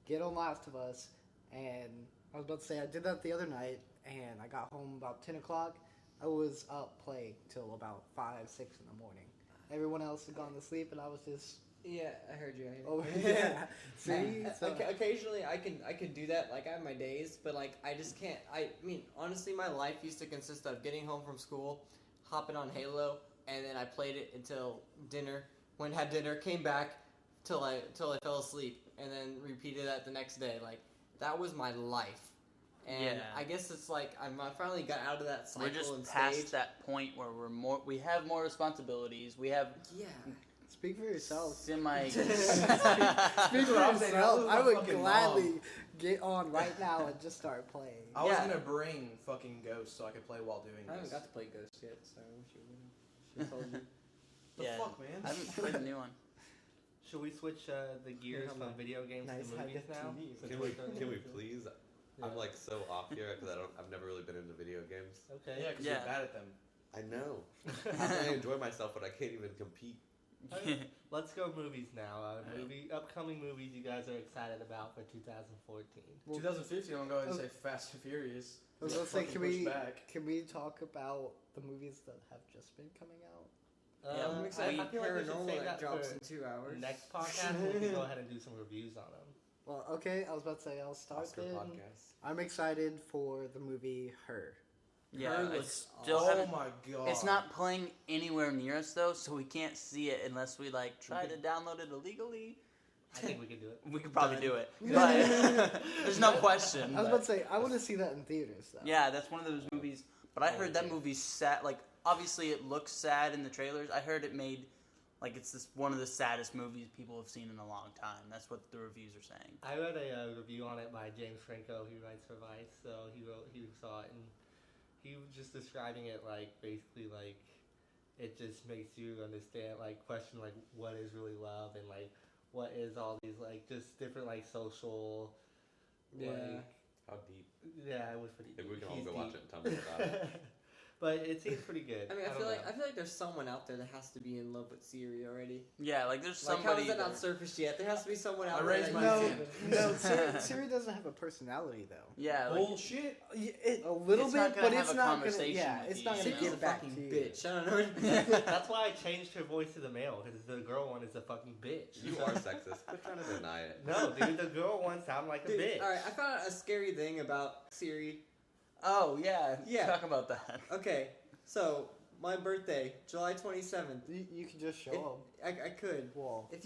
get on Last of Us, and I was about to say I did that the other night, and I got home about 10 o'clock. I was up playing till about 5, 6 in the morning. Everyone else had gone to sleep, and I was just yeah, I heard you. over yeah. See, so, Occasionally, I can do that. Like I have my days, but like I just can't. I mean, honestly, my life used to consist of getting home from school, hopping on Halo, and then I played it until dinner. When had dinner, came back till I fell asleep, and then repeated that the next day. Like that was my life. And Yeah. I guess it's like I finally got out of that cycle We're just and past stage. that point where we have more responsibilities. We have Yeah. speak for yourself. semi. Speak That's for what I'm saying. I yourself. lose I my would fucking gladly get on right now and just start playing. I was Yeah. gonna bring fucking Ghost so I could play while doing I haven't this. got to play Ghost yet, so I wish you would. Told you. The Yeah. fuck, man? I haven't played the new one. Should we switch the gears have from my video games nice to movies high-def now? TV. Since Can we're we done- can we please? Yeah. I'm like so off here because I've never really been into video games. Okay. Yeah, because Yeah. you're bad at them. I know. I enjoy myself, but I can't even compete. Let's go movies now. Upcoming movies you guys are excited about for 2014. 2015, I'm going to go ahead and say Fast and Furious. I was gonna say, Fucking can push we back. talk about the movies that have just been coming out? Yeah, I'm excited I for feel like we should Paranormal save that that drops for in 2 hours. next podcast. We can go ahead and do some reviews on them. Well, okay, I was about to say I'll start Oscar then. podcast. I'm excited for the movie Her. Yeah, Her it's looks still Oh haven't. my god. It's not playing anywhere near us though, so we can't see it unless we like try to download it illegally. I think we can do it. We could probably Done. do it, but there's no question. I was but- about to say I want to see that in theaters though. Yeah, that's one of those movies. But I Oh, heard that okay. movie's sad. Like, obviously, it looks sad in the trailers. I heard it made, like, it's one of the saddest movies people have seen in a long time. That's what the reviews are saying. I read a review on it by James Franco. He writes for Vice, so he saw it, and he was just describing it like basically like it just makes you understand, like, question like what is really love and like what is all these like just different like social. Yeah. Like, How deep? yeah, it was pretty. Maybe we can all he's go watch deep. it and tell me about it. But it seems pretty good. I mean, I don't feel know. like there's someone out there that has to be in love with Siri already. Yeah, like there's Like, how somebody. is that not that- surfaced yet? There has to be someone out I there. raised that my you- hand. No, Siri doesn't have a personality though. yeah, like, Bullshit. A little It's bit, not gonna but have it's a not gonna. conversation Yeah, with it's you, not gonna you Siri's know? a get back fucking to you. bitch. I don't know. That's why I changed her voice to the male, because the girl one is a fucking bitch. You are sexist. Quit trying to deny it. No, dude, the girl one sound like a Dude, bitch. all right, I found out a scary thing about Siri. oh yeah, Yeah. Talk about that. Okay, so my birthday, July 27th. You can just show them. I could. Well, If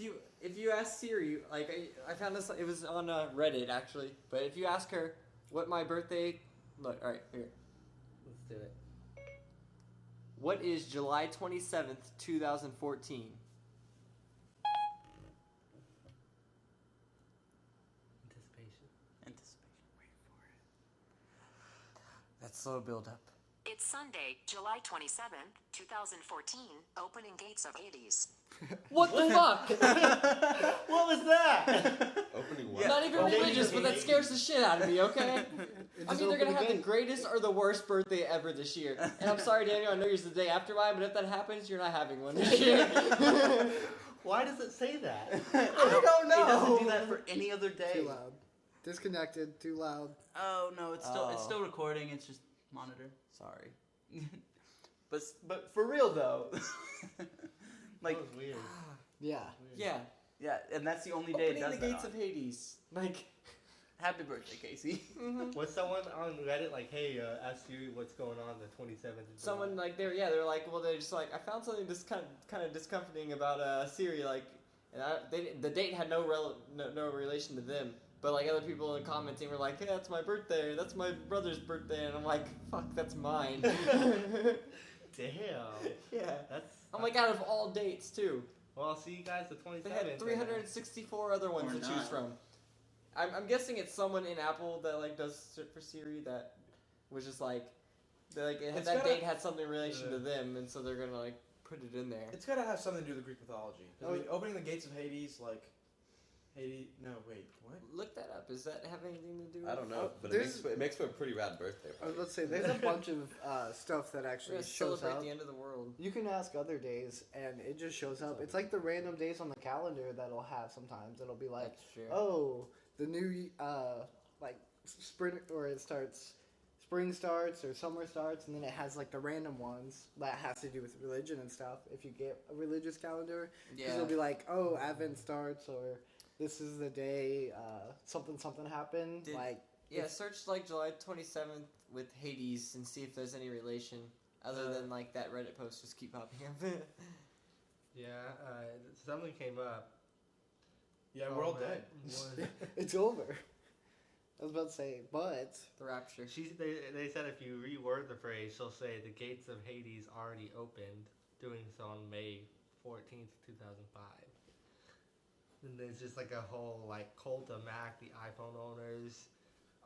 you ask Siri, like I found this, it was on Reddit actually. But if you ask her what my birthday, look, all right, here. Let's do it. What is July 27th, 2014? Anticipation. Anticipation. Wait for it. That slow build up. It's Sunday, July 27th, 2014, opening gates of Hades. What the fuck? What was that? Opening Yeah. Not even Opening religious, but that Hades. scares the shit out of me. Okay. It I'm just either gonna opened have the gate. greatest or the worst birthday ever this year. And I'm sorry, Daniel. I know yours the day after mine, but if that happens, you're not having one this year. Why does it say that? I don't know. It doesn't do that for any other day. Too loud. Disconnected. Too loud. Oh no, it's still recording. It's just monitor. Sorry. But for real though, like That was weird. Yeah. Yeah. yeah, and that's the only day it Opening does the that gates on. of Hades. Like. Happy birthday, Casey. Was someone on Reddit like, hey, ask Siri what's going on the 27th of July? Someone like they're like, well, they're just like, I found something just kind of discomforting about Siri, like, and the date had no relation to them, but like other people in commenting were like, hey, that's my birthday, or that's my brother's birthday, and I'm like, fuck, that's mine. Damn. Yeah. That's. I'm like, out of all dates too. Well, I'll see you guys the 27th. They had 364 other ones Or to choose not. from. I'm guessing it's someone in Apple that like does shit for Siri that was just like, It's that gotta- date had something in relation to them, and so they're gonna like put it in there. It's gotta have something to do with Greek mythology. 'Cause Oh, I mean, opening the gates of Hades, like Hades. No, wait, what? Look that up. Does that have anything to do with I don't know, but There's- it makes for a pretty rad birthday I was party. about to say, there's a bunch of stuff that We're actually gonna shows celebrate up. the end of the world. You can ask other days, and it just shows up. It's like the random days on the calendar that'll have sometimes. It'll be like, That's true. oh, the new like spring, or it starts, spring starts or summer starts, and then it has like the random ones that has to do with religion and stuff. If you get a religious calendar, because it'll be like, oh, Advent starts, or this is the day something happened. Did- like, Yeah, search like July 27th with Hades and see if there's any relation other than like that Reddit post just keep popping up. Yeah, something came up. Yeah, we're all man. dead. Was- it's over. I was about to say, but The rapture. They said if you reword the phrase, she'll say the gates of Hades already opened, doing so on May 14th, 2005. And there's just like a whole like cult of Mac, the iPhone owners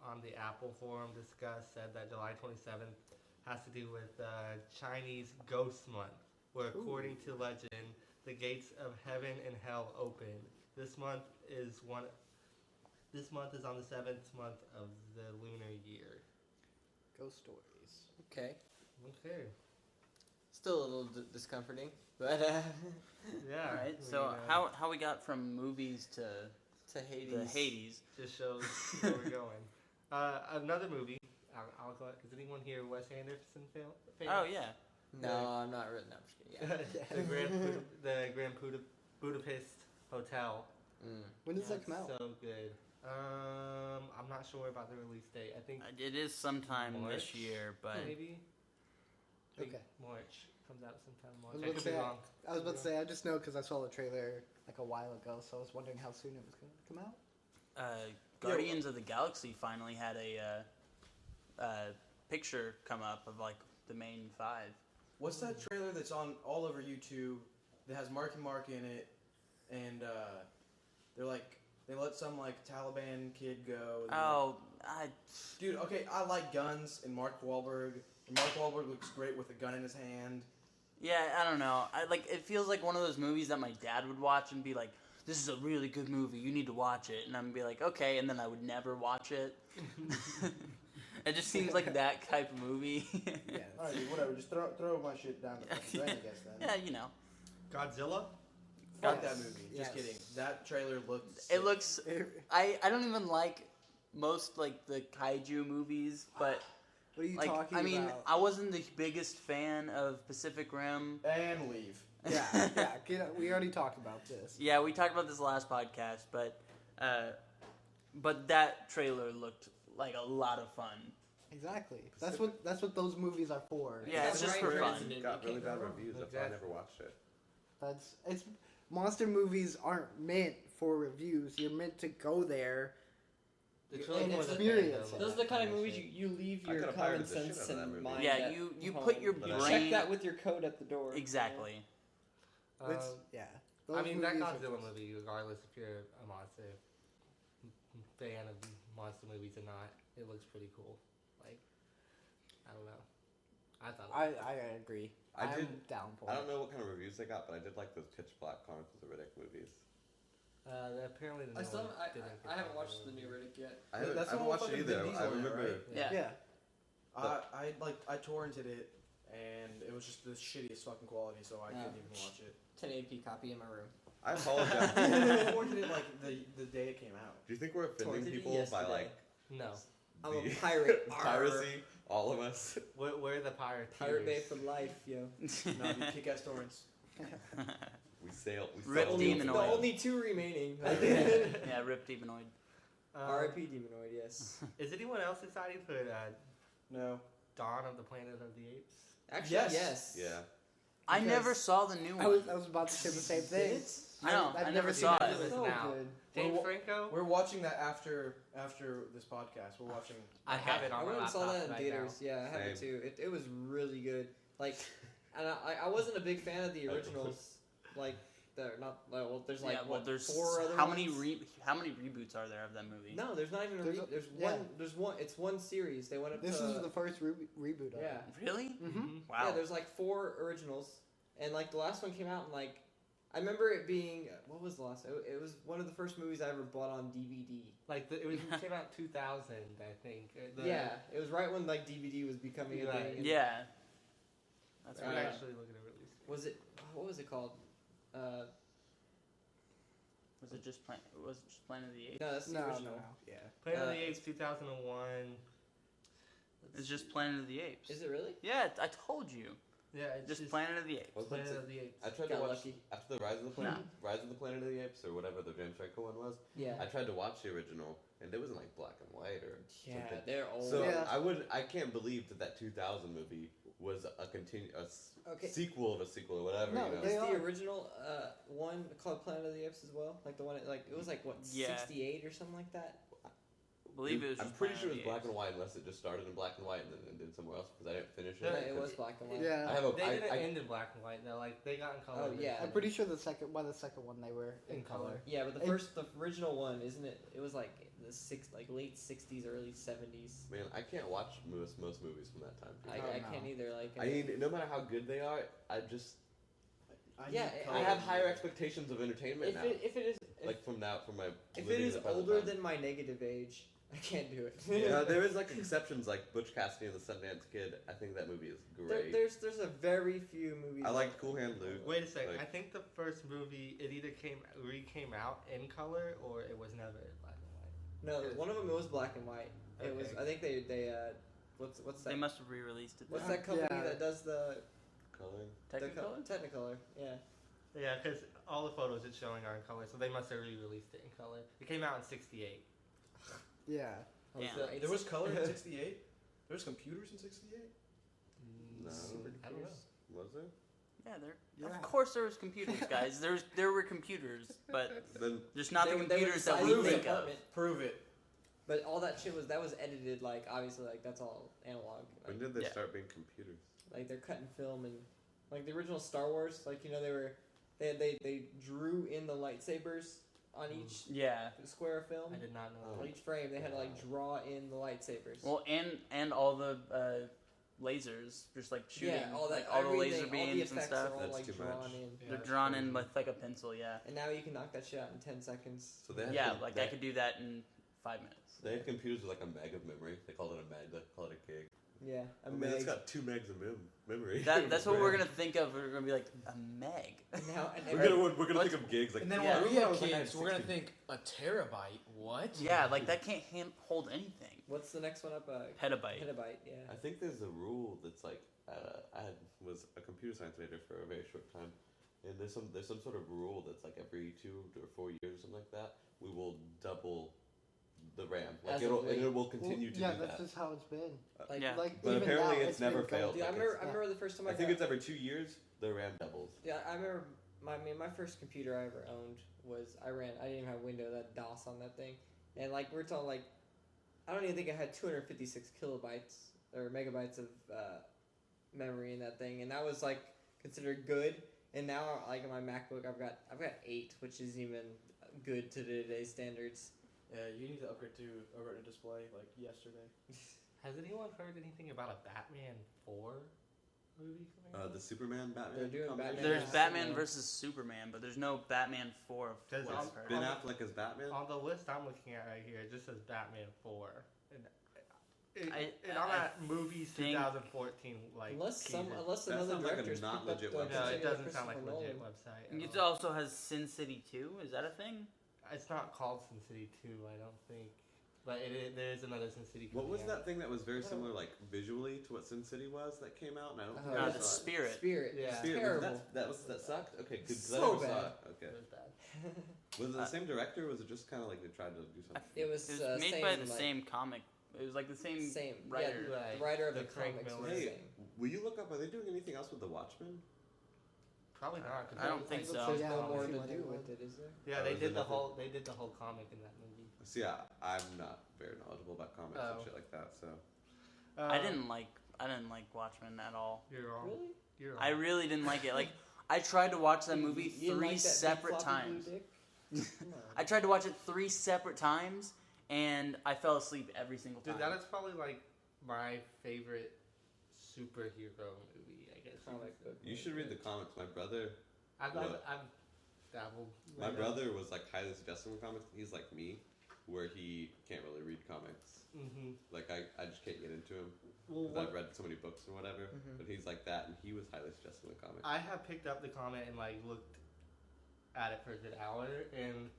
on the Apple forum said that July 27th has to do with Chinese Ghost Month, where according to legend, the gates of heaven and hell open. This month is on the 7th month of the lunar year. ghost stories. Okay. Okay. Still a little discomforting, but Yeah. All right. I So mean, how we got from movies to to Hades. the Hades? just shows where we're going. Another movie. I'll go. Is anyone here a Wes Anderson fan? Oh yeah. No, I'm not really. No, I'm just kidding. Yeah. the Grand Budapest Hotel. Mm. When does Yeah, that come out? So good. I'm not sure about the release date. I think It is sometime March, this year, but maybe. I think Okay. March comes out sometime. I was March. I about could to be say, wrong. I was about to say, I just know because I saw the trailer like a while ago, so I was wondering how soon it was going to come out. Guardians of the Galaxy finally had a picture come up of like the main five. What's that trailer that's on all over YouTube that has Marky Mark in it, and they're like they let some like Taliban kid go. and Oh, dude, okay, I like guns and Mark Wahlberg. And Mark Wahlberg looks great with a gun in his hand. yeah, I don't know. It feels like one of those movies that my dad would watch and be like, "This is a really good movie. You need to watch it." And I'm be like, "Okay," and then I would never watch it. It just seems like that type of movie. Yeah. Alright, dude, whatever. Just throw my shit down the fucking drain, I guess then. Yeah, you know. Godzilla. Fuck Yes. that movie. Yes. Just kidding. That trailer looked. It sick. looks. I don't even like most like the kaiju movies, but What are you like talking I mean, about? I wasn't the biggest fan of Pacific Rim. And leave. Yeah. We already talked about this. Yeah, we talked about this last podcast, but that trailer looked like a lot of fun. Exactly. That's what those movies are for. Yeah, it's just for Ryan fun. Reynolds in it. It got You really can't bad go wrong. reviews. That's why I Exactly. never watched it. It's monster movies aren't meant for reviews. You're meant to go there. It's And really more the experience fandom it. Those are of the kind of that movies shit. you leave I your could've common pirated the shit sense out of that and movie. mind. Yeah, at you home. put your But You I- brain check that with your code at the door. exactly. It's, yeah. Those I mean, that movies are Godzilla just- movie, regardless if you're a monster fan of monster movies or not, it looks pretty cool. Like, I don't know. I thought. I agree. I I'm did- down for I it. don't know what kind of reviews they got, but I did like those Pitch Black Chronicles of Riddick movies. Apparently, the I new still one haven't, didn't I haven't get watched the popular. new Riddick yet. I That's haven't, the I haven't one watched with it fucking Vin either. Diesel I in it, remember. right? Yeah. Yeah. I torrented it, and it was just the shittiest fucking quality, so I couldn't even watch it. 1080p copy in my room. I apologize. I torrented it like the day it came out. Do you think we're offending Torrented it people by yesterday. like No, I'm a the pirate. piracy? All of us. we're the pirateers. Pirate Bay for life, yo. No, dude, kick-ass torrents. We sail. We Rip sail Demon The Demonoid. only two remaining. Yeah, Rip Demonoid. R.I.P. Demonoid, yes. Is anyone else excited for No. Dawn of the Planet of the Apes? Actually, Yes. yes. Yeah. I Because never saw the new one. I was about to say the same thing. No, I never seen saw it. it. It's So so good. good. James We're- Franco. We're watching that after this podcast. We're watching. I have it on I my went and saw laptop that in right theaters. Yeah, I have it too. It was really good. Like, and I wasn't a big fan of the originals. Like, they're not. Well, there's like yeah, well, what, there's 4 other how ones? many how many reboots are there of that movie? No, there's not even a There's re- a- there's yeah. one. There's one. It's one series. They went up This to. is the first reboot of yeah. it. Really? Mm-hmm. Wow. Yeah, there's like 4 originals, and like the last one came out, and like I remember it being what was the last? It was one of the first movies I ever bought on DVD. Like it came out 2000, I think. Yeah, it was right when like DVD was becoming a Right. thing. and- Yeah. That's We're Uh, weird. actually looking at release. Was it? What was it called? Was it just Planet of the Apes? No, that's the No, original. no, yeah. Planet of Uh, the Apes 2001. It's just Planet of the Apes. Is it really? Yeah, I told you. Yeah, it's Just Planet of the Apes. What's Planet that? of the Apes. I tried Got to watch lucky. after the Rise of the Planet of the Apes or whatever the James Franco one was. Yeah. I tried to watch the original and it was in like black and white or Yeah, something. they're old. So Yeah. I can't believe that 2000 movie was a Okay. sequel of a sequel or whatever. No, you know? they Is are. the original one called Planet of the Apes as well? Like the one like it was like what Yeah. 68 or something like that? I believe it was. I'm just pretty Planet sure it of was the black Apes. and white unless it just started in black and white and then ended somewhere else because I didn't finish Yeah, No, it. it was black and white. Yeah. I have a. They I- didn't I- end in black and white though. Like they got in color. Oh, yeah. I'm pretty sure the second one they were in color. Yeah, but the It- the original one, isn't it? It was like late 60s, early 70s. Man, I can't watch most movies from that time I, period. Oh, I no. can't either. Like I mean, no matter how good they are, I just Yeah, need I I color. have higher expectations of entertainment now. if it is Like from my if it living is in the present older time. than my negative age, I can't do it. Yeah, there is like exceptions like Butch Cassidy and the Sundance Kid. I think that movie is great. There's a very few movies. I like Cool Hand Luke. Wait a second. Like- I think the first movie it either came out in color or it was never in black and white. No, one of them was black and white. It was. Okay. I think they what's that? They must have re-released it. What's then. that company Yeah. that does the Coloring. Technicolor? Technicolor, yeah. Yeah, because all the photos it's showing are in color, so they must have re-released it in color. It came out in '68. Yeah. Yeah. There was color in '68. There was computers in '68. No. I don't know. Was there? Yeah, there. Yeah. Of course, there was computers, guys. there were computers, but Then just not the They were computers that inside we the think of. apartment. Prove it. But all that shit was edited like obviously like that's all analog. when Like, did they Yeah. start being computers? like they're cutting film and like the original Star Wars, like they drew in the lightsabers on each Yeah. square of film. I did not know. On each frame, they had to like draw in the lightsabers. Well, and all the lasers, just like shooting, yeah, all that, like, all the everything, laser all the beams and effects stuff. are all That's like too drawn much. in. Yeah, They're that's drawn crazy. in with like a pencil. Yeah. And now you can knock that shit out in 10 seconds. So they had Yeah, to, like they, I could do that in 5 minutes. They have computers with like a meg of memory. They call it a meg. They call it a gig. Yeah, I mean, it's got 2 megs of memory. That's what we're gonna think of. We're gonna be like a meg. Now, and We're gonna think of gigs like. And then Yeah. when we Yeah, it have was like kids, we're gonna 16. think a terabyte. What? Yeah, like that can't hold anything. what's the next one up? Petabyte. Petabyte. Yeah. I think there's a rule that's like was a computer science major for a very short time, and there's some sort of rule that's like every 2 or 4 years or something like that we will double the RAM. Like As it'll of late. and it will continue to yeah, do that's that. just how it's been. Like, Yeah. Like, But even apparently now, it's never been failed. Dude, I Like, remember. it's- I remember the first time I think got, it's every 2 years the RAM doubles. Yeah, I remember. My first computer I ever owned was I didn't even have Windows. I had DOS on that thing, and like we're talking like, I don't even think I had 256 kilobytes or megabytes of memory in that thing, and that was like considered good. And now, like in my MacBook, I've got 8, which is even good to today's standards. Yeah, you need to upgrade to a Retina display like yesterday. Has anyone heard anything about a Batman 4 movie coming out? The Superman Batman. They're doing combination? Batman. There's Yeah. Batman Yeah. versus Superman, but there's no Batman 4 of Does what it- I've heard. Ben Affleck as Batman. On the list I'm looking at right here, it just says Batman 4. And I on that movie's think- 2014, like Unless teaser. anless That another sounds like a director's not picked up legit the website. No, it continuing doesn't sound like a Christopher legit Nolan. website. It at all. also has Sin City 2. Is that a thing? It's not called Sin City 2, I don't think. But there is another Sin City. What was coming out. that thing that was very similar, like visually, to what Sin City was that came out? And I don't think Oh, I the saw it. Spirit. Spirit. Yeah. Spirit, Terrible. that sucked. Okay, good. 'Cause I So never saw bad. it. Okay. It was bad. Was it the same director? Or was it just kind of like they tried to do something? It was, It was made by the like, same comic. It was like the same, same writer. Yeah, Right. the writer of The the, Frank comics was Miller. the Hey, same. will you look up? Are they doing anything else with the Watchmen? Probably not. 'cause I don't think so. There's Yeah, no I more don't to see why do they with would. it, is there? Yeah, Oh, they is did it the nothing? whole. They did the whole comic in that movie. See, I'm not very knowledgeable about comics and Oh. shit like that. So I didn't like Watchmen at all. You're wrong. Really? You're wrong. I really didn't like it. Like I tried to watch that movie You didn't 3 like that big separate floppy blue times. dick? Come on. I tried to watch it 3 separate times, and I fell asleep every single time. Dude, that is probably like my favorite superhero movie. I guess. Comic book. you should read the comics. My brother, I've What? dabbled. my brother was like highly suggestive in comics. He's like me, where he can't really read comics. Mm-hmm. Like I just can't get into him. Well, 'Cause I've read so many books and whatever. Mhm. But he's like that, and he was highly suggestive in comics. I have picked up the comic and like looked at it for a good hour, and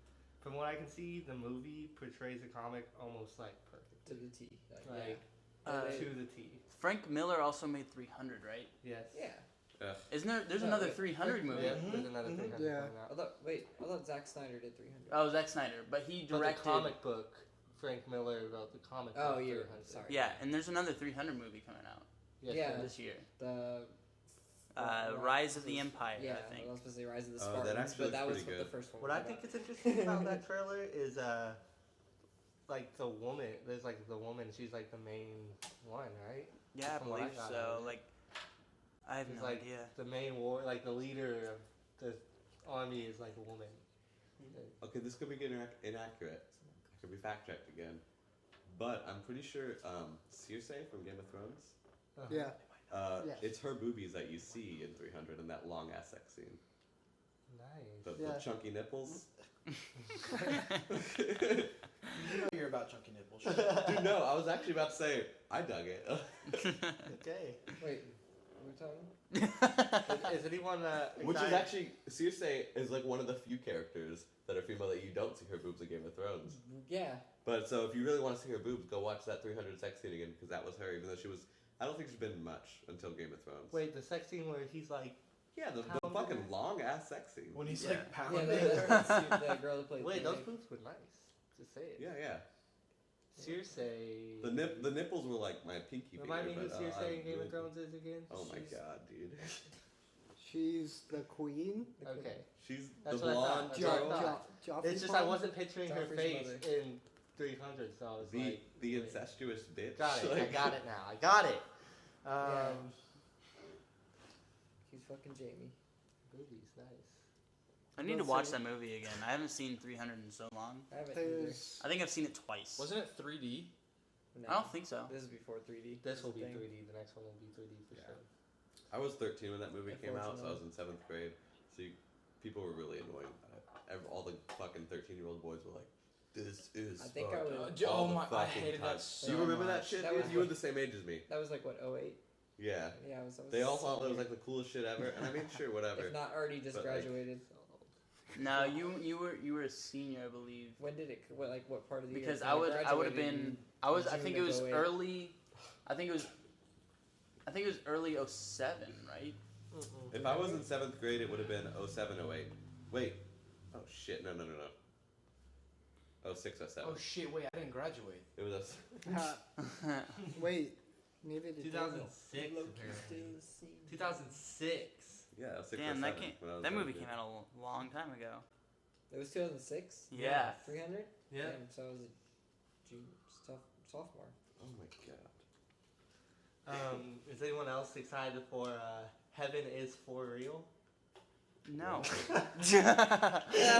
from what I can see, the movie portrays the comic almost like perfect, To the T. like Uh, to the T. Frank Miller also made 300, right? Yes. Yeah. Ugh. Isn't there? There's No, another wait. 300 movie. Yeah, there's another Mhm. 300 Yeah. coming out. I thought Zack Snyder did 300. Oh, Zack Snyder, but he But the directed. comic book, Frank Miller wrote the comic book. Oh, you're 300. sorry. Yeah, and there's another 300 movie coming out Yes, Yeah. there is. this year. The Rise of the Empire, Yeah, I think. I was supposed to say Rise of the Oh, that Spartans, actually but that looks was pretty what the good. first one. What was I about. think is interesting about that trailer is like the woman. There's like the woman. She's like the main one, right? Yeah, I From what I believe got out so. of it. Like, I have It's no like idea. the main war, like the leader of the army is like a woman. Okay, this could be inaccurate. I could be fact checked again. But I'm pretty sure Cersei from Game of Thrones. Uh-huh. Yeah. Yes. It's her boobies that you see in 300 in that long ass sex scene. Nice. The Yeah. chunky nipples. You know you're about chunky nipples. Dude, no, I was actually about to say I dug it. Okay. Wait, what are we talking? Is anyone Which is excited? actually Cersei is like one of the few characters that are female that you don't see her boobs in Game of Thrones. Yeah. But so if you really want to see her boobs, go watch that 300 sex scene again because that was her. Even though she was, I don't think she's been much until Game of Thrones. Wait, the sex scene where he's like, Yeah, the Pounded fucking her? long ass sex scene. When he's Yeah. like Yeah, pounding. the girl that played. wait, those Daenerys. boobs were nice. Just say it. Yeah, yeah. Cersei. The nipples were like my pinky Remind me finger. who but, Cersei in I Game of really- Thrones is again. Oh my She's- god, dude. She's the queen. Okay. She's That's the what I thought. blonde That's what I girl. thought. Joffrey's It's just I mom? wasn't picturing her Joffrey's face mother. in 300, so I was The like, the wait. incestuous bitch. Got it. I Like- got it now. I got it. Yeah. He's fucking Jamie. Boobies, nice. I need to Let's watch see. that movie again. I haven't seen 300 in so long. I haven't either. There's I think I've seen it twice. Wasn't it 3D? No. I don't think so. This is before 3D. This will be thing. 3D. The next one will be 3D for Yeah. sure. I was 13 when that movie came out, so I Unfortunately. was in 7th grade. So people were really annoying. All the fucking 13-year-old boys were like, This is. I think I fucked would- up Oh all the my! I fucking hated time. that so Do you remember that much. shit, That dude? was You were like- the same age as me. That was like what 08. Yeah. Yeah, I was. They all thought it was senior. like the coolest shit ever, and I mean, sure, whatever. If not already just But, like- graduated. No, you were a senior, I believe. When did it? What part of the Because year? I would have graduated been in I June think it of was 08. early. I think it was early 07, right? If I was in 7th grade, it would have been 07, 08. Wait. Oh shit! No. 06, 07. Oh shit! Wait, I didn't graduate. It was. Wait, neither did 2006. Loki apparently. still seen. 2006. Yeah, 06 Damn, or 7. that came, when I was that a movie kid. came out a long time ago. It was 2006. Yeah. 300. Yeah. Damn, so I was a sophomore. Oh my god. Is anyone else excited for Heaven is for Real? No.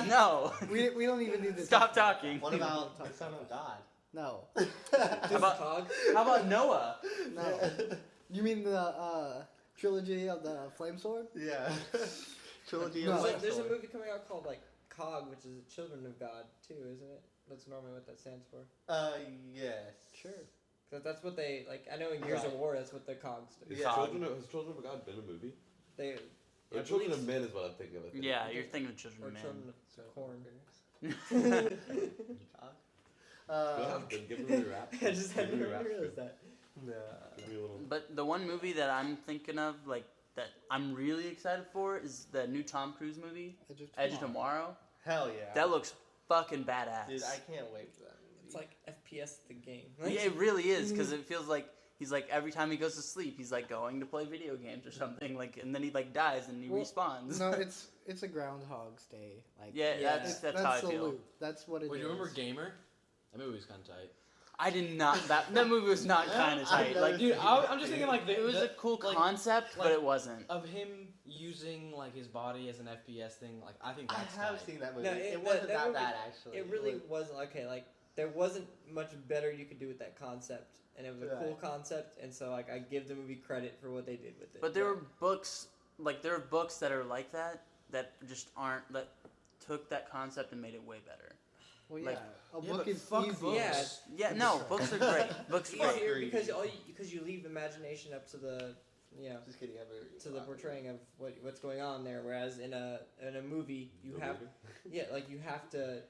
No. We don't even need to Stop talking. What about the Son of God? No, How about, Cog? how about Noah? no. You mean the trilogy of the Flame Sword? Yeah. Trilogy No. of There's a Sword. movie coming out called like Cog, which is Children of God too, isn't it? That's normally what that stands for. Yes. Sure. Cause that's what they like. I know in Gears of Right. War, that's what the Cogs do. Has Yeah. Children of God been a movie? They Or I Children believe of Men is what I'm thinking of. I think. Yeah, you're thinking of Children or of Men. Children of Corn. Go ahead, then give me a rap. I just Give me a hadn't rap. realized that. No. Give me a little. But the one movie that I'm thinking of, like, that I'm really excited for is the new Tom Cruise movie, Edge of Tomorrow. Hell yeah. That looks fucking badass. Dude, I can't wait for that movie. It's like FPS the game. Yeah, it really is, because it feels like he's like every time he goes to sleep, he's like going to play video games or something, like, and then he like dies and he Well, respawns. No, it's a Groundhog's Day. Like Yeah, Yeah. that's how I the feel. loop. That's what it is. Wait, you remember Gamer? That movie was kind of tight. I did not. That movie was not kind of tight. Like, Dude, I'm just thinking like it was a cool concept, but it wasn't. of him using like his body as an FPS thing. Like I think I that's have tight. seen that movie. No, it wasn't that that movie- bad actually. It really wasn't okay. Like there wasn't much better you could do with that concept, and it was a cool Right. concept. And so like I give the movie credit for what they did with it. But there were books, like there are books that are like that just aren't that took that concept and made it way better. Well, yeah, like- a Yeah, book but is fuck easy. books. Yeah. Yeah, no, books are great. Books It's are great. easier because you leave imagination up to the Just kidding. to the portraying of what's going on there. Whereas in a movie you The have movie? like you have to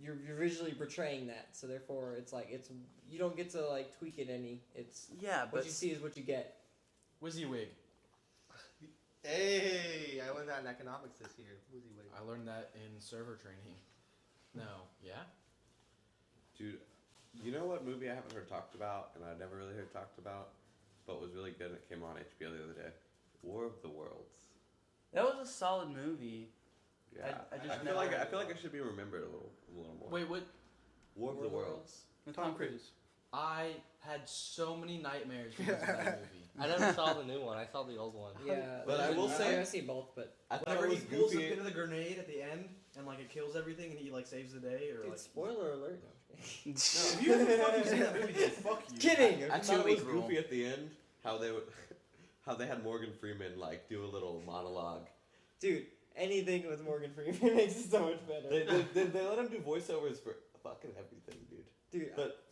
you're visually portraying that. So therefore it's like it's you don't get to like tweak it any. It's Yeah, what but you see is what you get. WYSIWYG. Hey, I went out in economics this year. WYSIWYG. I learned that in server training. No, yeah. Dude, you know what movie I haven't heard talked about, and I never really heard talked about, but was really good and it came on HBO the other day? War of the Worlds. that was a solid movie. Yeah, I just feel never like heard I feel of like it should be remembered a little more. Wait, what? War of the Worlds. With Tom Cruise. I had so many nightmares because of that movie. I never saw the new one. I saw the old one. Yeah, But I will say- I see both, but I thought Whenever it he was pulls goofy. the pin of the grenade at the end and like it kills everything and he like saves the day or dude, like. spoiler alert. No. If you haven't fucking seen that movie, then fuck you. Kidding. I It's thought not it was illegal. goofy at the end how they would, how they had Morgan Freeman like do a little monologue. Dude, anything with Morgan Freeman makes it so much better. They let him do voiceovers for fucking everything, dude. Dude, But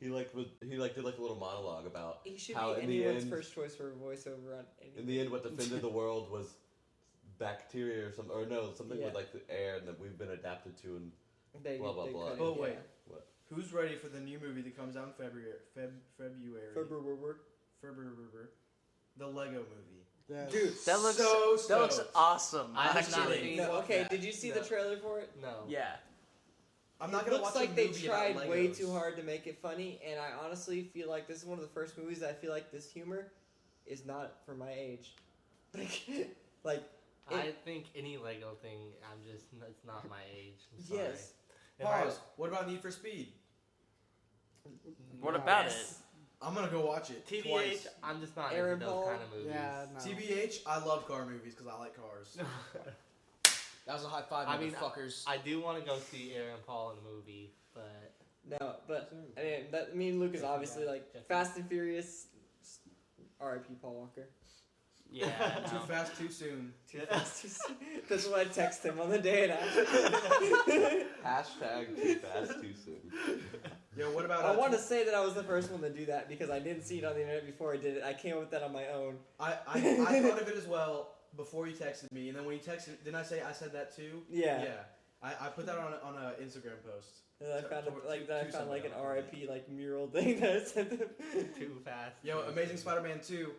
he did like a little monologue about he should how be in the anyone's end, first choice for a voiceover on anything. in the end, what defended the world was bacteria or something, or no, something Yeah. with like the air and that we've been adapted to, and They, blah, blah, they blah. couldn't, But wait. yeah. Who's ready for the new movie that comes out in February? February. February. The Lego movie. Yeah. Dude, That looks So that looks stoked. awesome. I have not actually. seen- no, Fuck okay, that. did you see No. the trailer for it? No. Yeah. I'm not It gonna looks watch like a they movie about tried way Legos. too hard to make it funny, and I honestly feel like this is one of the first movies that I feel like this humor is not for my age. Like, I think any Lego thing, it's not my age. I'm sorry. yes. If I Pause. What about Need for Speed? What about Yes. I'm gonna go watch it TBH, twice. I'm just not Aaron into those Paul? kind of movies. Yeah, no. TBH, I love car movies because I like cars. That was a high five, I mean, motherfuckers. I do want to go see Aaron Paul in a movie, but No, but I mean, me and Luke is obviously like Fast and Furious. R.I.P. Paul Walker. Yeah, Too no. fast, too soon. Too fast, too soon. That's what I text him on the day after. Hashtag too fast, too soon. Yo, what about? I want to say that I was the first one to do that because I didn't see it on the internet before I did it. I came up with that on my own. I thought of it as well before you texted me, and then when you texted, didn't I say I said that too? Yeah. Yeah. I put that on a Instagram post. And I found To- like to I found somebody like an else. RIP like mural thing that I sent them. Too fast. Yo, Amazing Spider-Man 2.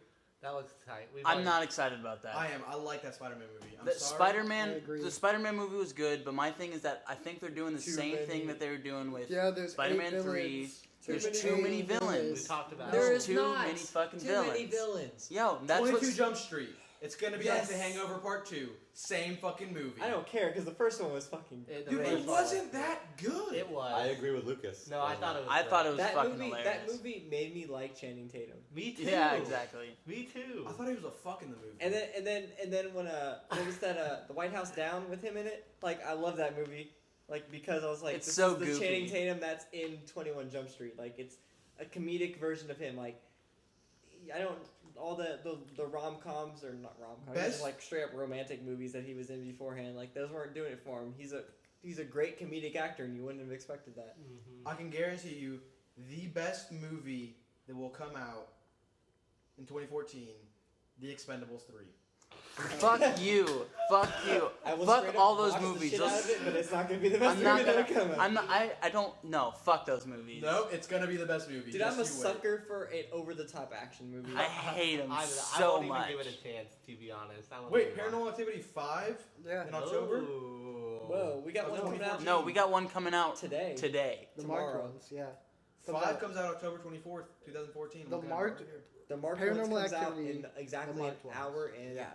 That looks tight. I'm not excited about that. I am. I like that Spider-Man movie. I'm The sorry. Spider-Man, I agree. the Spider-Man movie was good, but my thing is that I think they're doing the Too same many- thing that they were doing with Yeah, there's Spider-Man 8 3. villains. There's many too many villains. villains. We talked about There There's is too not. many fucking Too villains. many villains. Yo, that's 22 what. Jump Street. It's gonna be Yes. like The Hangover Part 2. Same fucking movie. I don't care because the first one was fucking. It- Dude, the it wasn't that good. It was. I agree with Lucas. No, I thought it was. I thought it was That fucking movie. hilarious. That movie made me like Channing Tatum. Me too. Yeah, exactly. Me too. I thought he was a fuck in the movie. And then when what was that the White House Down with him in it? Like I love that movie. Like because I was like It's this so is the goofy. Channing Tatum that's in 21 Jump Street. Like it's a comedic version of him. Like I don't all the rom-coms or not rom-coms, Best- just like straight up romantic movies that he was in beforehand. Like those weren't doing it for him. He's a great comedic actor and you wouldn't have expected that. Mm-hmm. I can guarantee you, the best movie that will come out in 2014, The Expendables 3. Fuck you. Fuck you. I will Fuck straight up all those watch the movies. shit Those- out of it, but it's not gonna be the best I'm not movie that gonna. would come out. I'm not. I don't. No. Fuck those movies. No, it's gonna be the best movie. Dude, Just I'm a you wait. sucker for an over-the-top action movie. I hate them I so won't much. even give it a chance, to be honest. I won't Wait, even Paranormal Activity 5 Yeah. in October? Ooh. Whoa, we got Oh, one no, coming out No, we got one coming out today. today. The marked Tomorrow. ones, yeah. 5 comes out October 24th, 2014. The Look at it marked- right here. The Mark Paranormal comes out Activity, in the exactly an marked ones. hour and Yeah.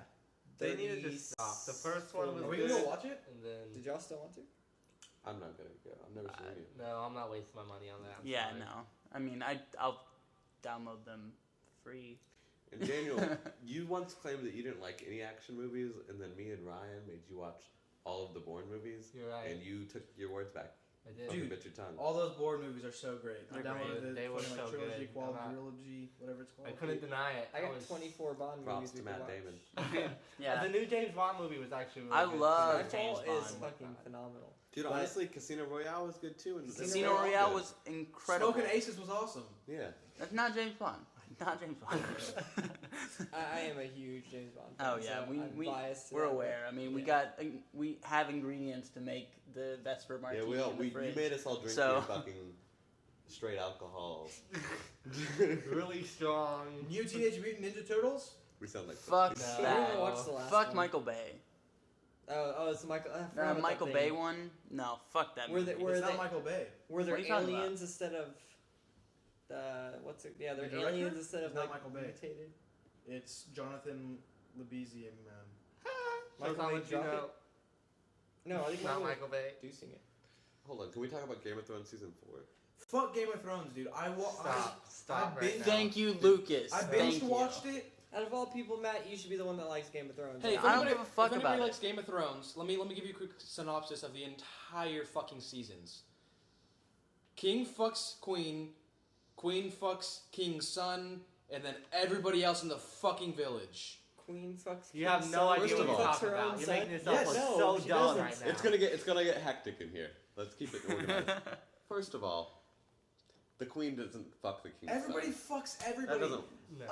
They needed to stop. The first one was Are we good. gonna watch it? And then Did y'all still want to? I'm not gonna go. I've never seen it. no, I'm not wasting my money on that. I'm Yeah, sorry. no. I mean, I'll download them free. And Daniel, you once claimed that you didn't like any action movies, and then me and Ryan made you watch all of the Bourne movies, You're right. and you took your words back. I did. Fucking Dude, bit your tongue. All those Bourne movies are so great. I They're downloaded great. the They were fucking, so trilogy, good. quadrilogy, whatever it's called. I couldn't deny it. I got was, 24 Bond Props movies to we Matt could watch. Damon. Yeah. The new James Bond movie was actually really I good. love too. James Skyfall is Bond. fucking phenomenal. Dude, But- honestly, Casino Royale was good too, and Casino they're all Royale good. was incredible. Smoking Aces was awesome. Yeah. That's not James Bond. Not James Bond. I am a huge James Bond fan. Oh yeah, so I'm biased to we're that, aware. I mean, yeah. we have ingredients to make the Vesper Yeah, martini in the you fridge. made us all drink So- your fucking straight alcohol. Really strong. New Teenage Mutant Ninja Turtles? We sound like Fuck No. I that. didn't watch the last Fuck one. Michael Bay. Oh, it's Michael. I forgot The about Michael that Bay thing. one? No, fuck that Were movie. they- were It's not they- Michael Bay. Were there What are you talking about? aliens instead of what's it? Yeah, they're The director? aliens instead of It's not like Michael Bay. mutated. It's Jonathan Lebisier, man. Shows how Bay much you dropped know. No, I think It's not Michael Michael Bay. producing it. Hold on, can we talk about Game of Thrones season 4? Fuck Game of Thrones, dude. Stop I've right been- now. Thank you, Lucas. I Thank binge you. watched it. Out of all people, Matt, you should be the one that likes Game of Thrones. Hey, if I don't anybody, give a fuck if anybody about likes Game of Thrones, let me give you a quick synopsis of the entire fucking seasons. King fucks Queen, Queen fucks King's son, and then everybody else in the fucking village. Queen fucks. You have King's no son. idea First what of you're all- talking Fucks her own about. You're son? making yourself Yes, look no, so she dumb doesn't. right now. It's gonna get hectic in here. Let's keep it organized. First of all, the queen doesn't fuck the king's Everybody son. fucks That everybody. doesn't. No.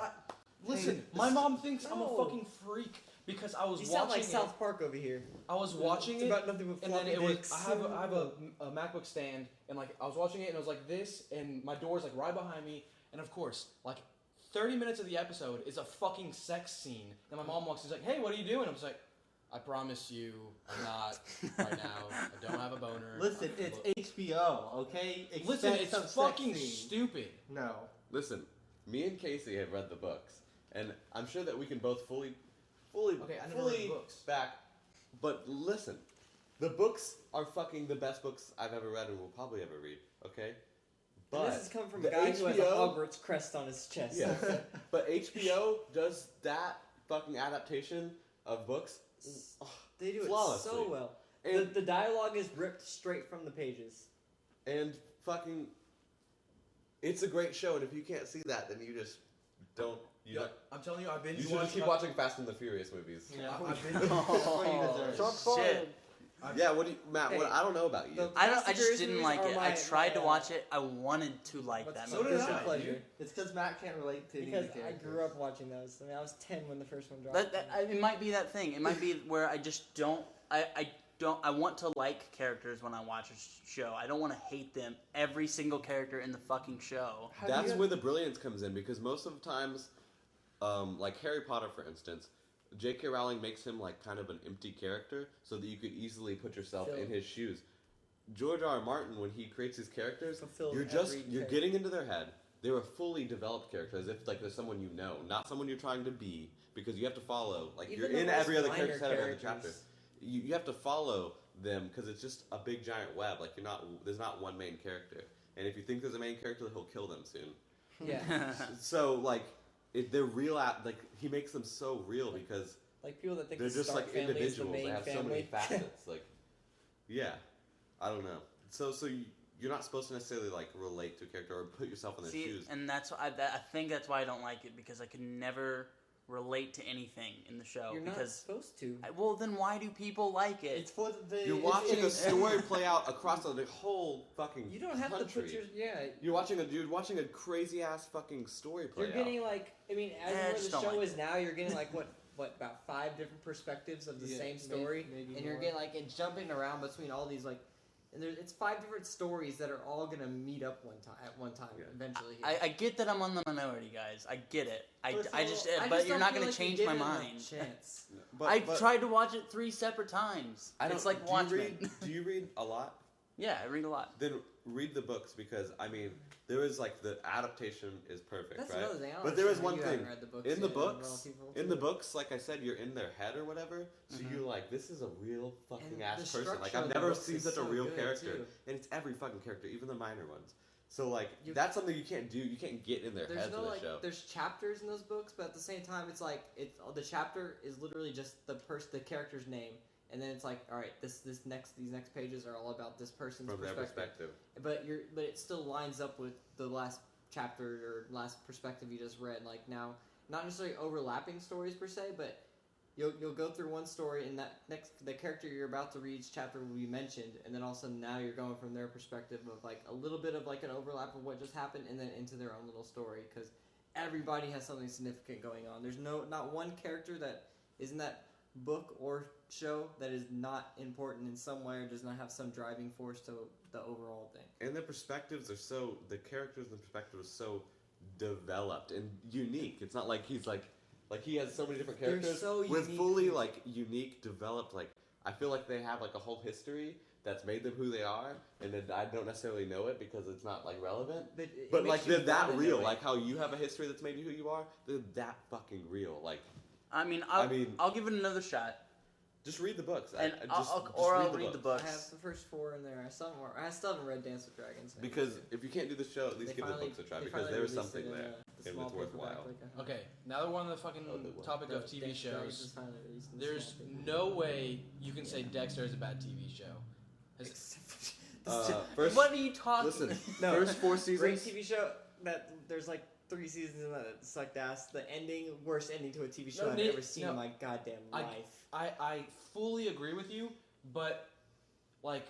Listen, my mom thinks I'm a No. fucking freak because I was You sound like watching South Park over here. I was watching It's it. about nothing but And then floppy it was. dicks. I have a MacBook stand, and like I was watching it, and it was like this, and my door's like right behind me, and of course, like 30 minutes of the episode is a fucking sex scene, and my mom walks in, she's like, "Hey, what are you doing?" I was like, "I promise you, I'm not right now. I don't have a boner." Listen, it's HBO, okay? Listen, Expect some it's sex fucking scenes. stupid. No. Listen, me and Casey have read the books, and I'm sure that we can both fully Okay, I never read the books. back. But listen, the books are fucking the best books I've ever read and will probably ever read. Okay, but And this has come from the a guy who has a HBO Hogwarts crest on his chest. Yeah, but HBO does that fucking adaptation of books. They do it Flawlessly. so well. And The dialogue is ripped straight from the pages. and fucking, it's a great show. And if you can't see that, then you You, don't- I'm telling you, I've been you should just keep watching Fast and the Furious movies. I've been. That's what you deserve. Shots Shit. fired. Yeah, what do you, Matt? What Hey, I don't know about you. the- I Fast and just Furious didn't movies like are it. my- I tried to my, watch it. I wanted to like What's that So movie. did Guilty I, pleasure. dude. It's because Matt can't relate to any Because of the I characters. grew up watching those. I mean, I was 10 when the first one dropped. It might be that thing. It might be where I just don't. I want to like characters when I watch a show. I don't want to hate them. Every single character in the fucking show. That's where the brilliance comes in because most of the times, like Harry Potter, for instance, J.K. Rowling makes him like kind of an empty character so that you could easily put yourself Fill. in his shoes. George R. R. Martin, when he creates his characters, Fulfilled you're every character. getting into their head. They're a fully developed character, as if like there's someone you know, not someone you're trying to be, because you have to follow. Like Even you're the in most every other minor character's head of every chapter. characters. You have to follow them because it's just a big giant web. Like there's not one main character, and if you think there's a main character, he'll kill them soon. Yeah. So like, they're real. Like he makes them so real because Like people that think they're the just Stark like family is the individuals. They main have so family. many facets. Like, yeah, I don't know. So you're not supposed to necessarily like relate to a character or put yourself in their See, shoes. and that's why I think that's why I don't like it because I could never relate to anything in the show You're not because supposed to. well then why do people like it? It's for the. You're watching a story play out across the whole fucking. You don't have country. to put your You're watching a crazy ass fucking story play You're out. getting like, I mean, as Yeah, I where just the don't show like is now, you're getting like what about 5 different perspectives of the Yeah, same story, maybe And you're more. getting like it's jumping around between all these like, and it's 5 different stories that are all gonna meet up at one time Yeah. eventually. I get that I'm on the minority, guys. I get it. But I just I but you're don't not feel gonna like you're change my giving it a mind. Chance. I tried to watch it 3 separate times. I don't, It's like do Watchmen. do you read a lot? Yeah, I read a lot. Then read the books because I mean there is like the adaptation is perfect, That's right? another thing. I don't But there is understand one how you thing. haven't read the books In the yet, books, well, people in too. the books, like I said, you're in their head or whatever, so Mhm. you're like, this is a real fucking And ass the person. structure Like of I've the never books seen is such a so real good, character, too. and it's every fucking character, even the minor ones. So like You- that's something you can't do. You can't get in their There's heads no with a like, show. there's chapters in those books, but at the same time, it's like the chapter is literally just the character's name, and then it's like, all right, these next pages are all about this person's From their perspective. But it still lines up with the last chapter or last perspective you just read. Like now, not necessarily overlapping stories per se, but you'll go through one story and the character you're about to read's chapter will be mentioned, and then all of a sudden now you're going from their perspective of like a little bit of like an overlap of what just happened, and then into their own little story because everybody has something significant going on. There's not one character that is in that book or show that is not important in some way or does not have some driving force to the overall thing. And the perspectives are the characters and the perspective is so developed and unique. It's not like he's like he has so many different They're characters so with unique. fully like unique, developed. Like I feel like they have like a whole history that's made them who they are, and then I don't necessarily know it because it's not like relevant. But like they're that real. Like how you have a history that's made you who you are. They're that fucking real. Like I mean, mean- I'll give it another shot, just read the books. and just I'll read the books. books. I have the first 4 in there. I still haven't read Dance with Dragons. Because if you can't do the show, at least They give the finally- books a try they because finally there is released something it in, there, the and small it's paperback, worthwhile. like, Okay, now that we're on the fucking Oh, the what? topic of the TV Dance with Dragons shows, is finally released in the there's small paperback. no way you can say Dexter is a bad TV show. First, What are you talking? listen, No. first 4 Great seasons. TV show that there's like 3 seasons in that it sucked ass. The ending, worst ending to a TV show No, I've Nate, ever seen no. in my goddamn life. I fully agree with you, but like,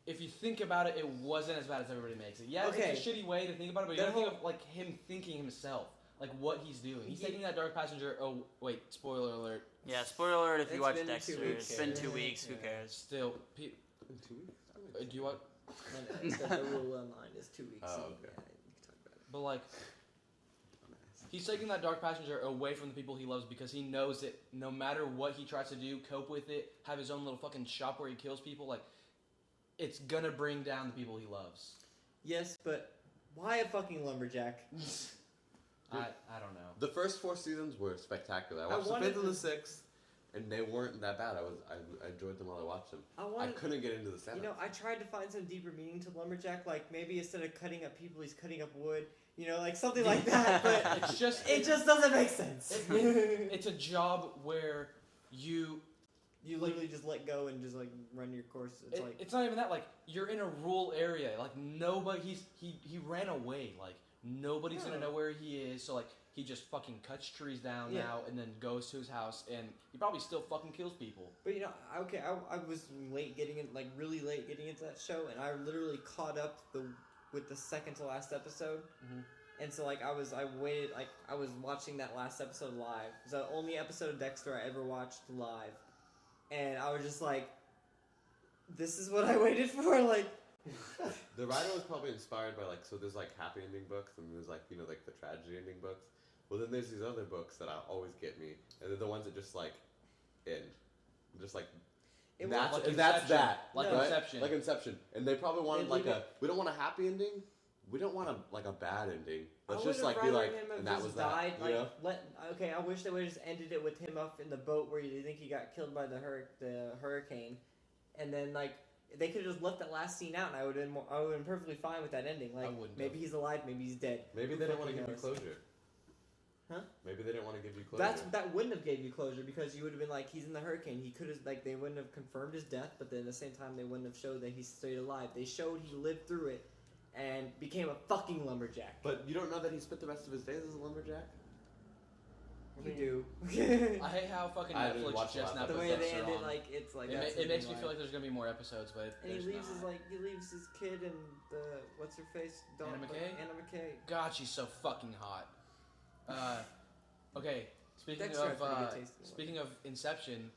if you think about it, it wasn't as bad as everybody makes it. Yeah, Okay. it's a shitty way to think about it, but you That gotta think whole- of like him thinking himself, like what he's doing. He's Yeah. taking that dark passenger. Oh wait, spoiler alert. Yeah, spoiler alert if you It's watch been 2 Dexter. weeks. It's been 2 Yeah. weeks. Who Yeah. cares? Still, In 2 weeks. do you want? The rule online is 2 weeks. Oh, and, okay. yeah, you can talk about it. But like, he's taking that dark passenger away from the people he loves because he knows that no matter what he tries to do, cope with it, have his own little fucking shop where he kills people, like, it's gonna bring down the people he loves. Yes, but why a fucking lumberjack? I don't know. The first 4 seasons were spectacular. I I watched the wanted 5th and the to- 6th, and they weren't that bad. I enjoyed them while I watched them. I I wanted, couldn't get into the 7th. you know, I tried to find some deeper meaning to lumberjack. Like maybe instead of cutting up people, he's cutting up wood. You know, like something like that. But It's just it just doesn't make sense. it's a job where you You literally just let go and just like run your course. It's like it's not even that, like, you're in a rural area, like nobody he ran away, like nobody's gonna know where he is, so like he just fucking cuts trees down Yeah. now and then goes to his house and he probably still fucking kills people. But I was late getting in, like really late getting into that show, and I literally caught up with the second to last episode. Mhm. And so like I was watching that last episode live. It was the only episode of Dexter I ever watched live, and I was just like, this is what I waited for. Like, The writer was probably inspired by so there's happy ending books and there's the tragedy ending books. Well, then there's these other books that always get me, and they're the ones that just end, just It that's was- and that's Inception. that, Like right? Inception. like Inception, and they probably wanted They leave we don't want a happy ending, we don't want a bad ending. Let's I just would've be rather like, him have and that just was died. that, you know? I wish they would have just ended it with him up in the boat where you think he got killed by the hurricane, and then they could have just left that last scene out, and I would have been perfectly fine with that ending. I wouldn't Maybe have. he's alive, maybe he's dead. Maybe Who they didn't want to fucking give you knows? closure. Huh? Maybe they didn't want to give you closure. That wouldn't have gave you closure because you would have been like, he's in the hurricane. He could have they wouldn't have confirmed his death, but then at the same time they wouldn't have showed that he stayed alive. They showed he lived through it and became a fucking lumberjack. But you don't know that he spent the rest of his days as a lumberjack? You do. I hate how fucking I didn't Netflix watch just a now lot the of put way they Dexter ended, on. it's like It, that's it makes his me life. feel like there's gonna be more episodes, but And he there's leaves not. his kid and the what's her face Anna McKay? Anna McKay. God, she's so fucking hot. Okay, speaking Dexter had of pretty good taste in life. speaking of Inception,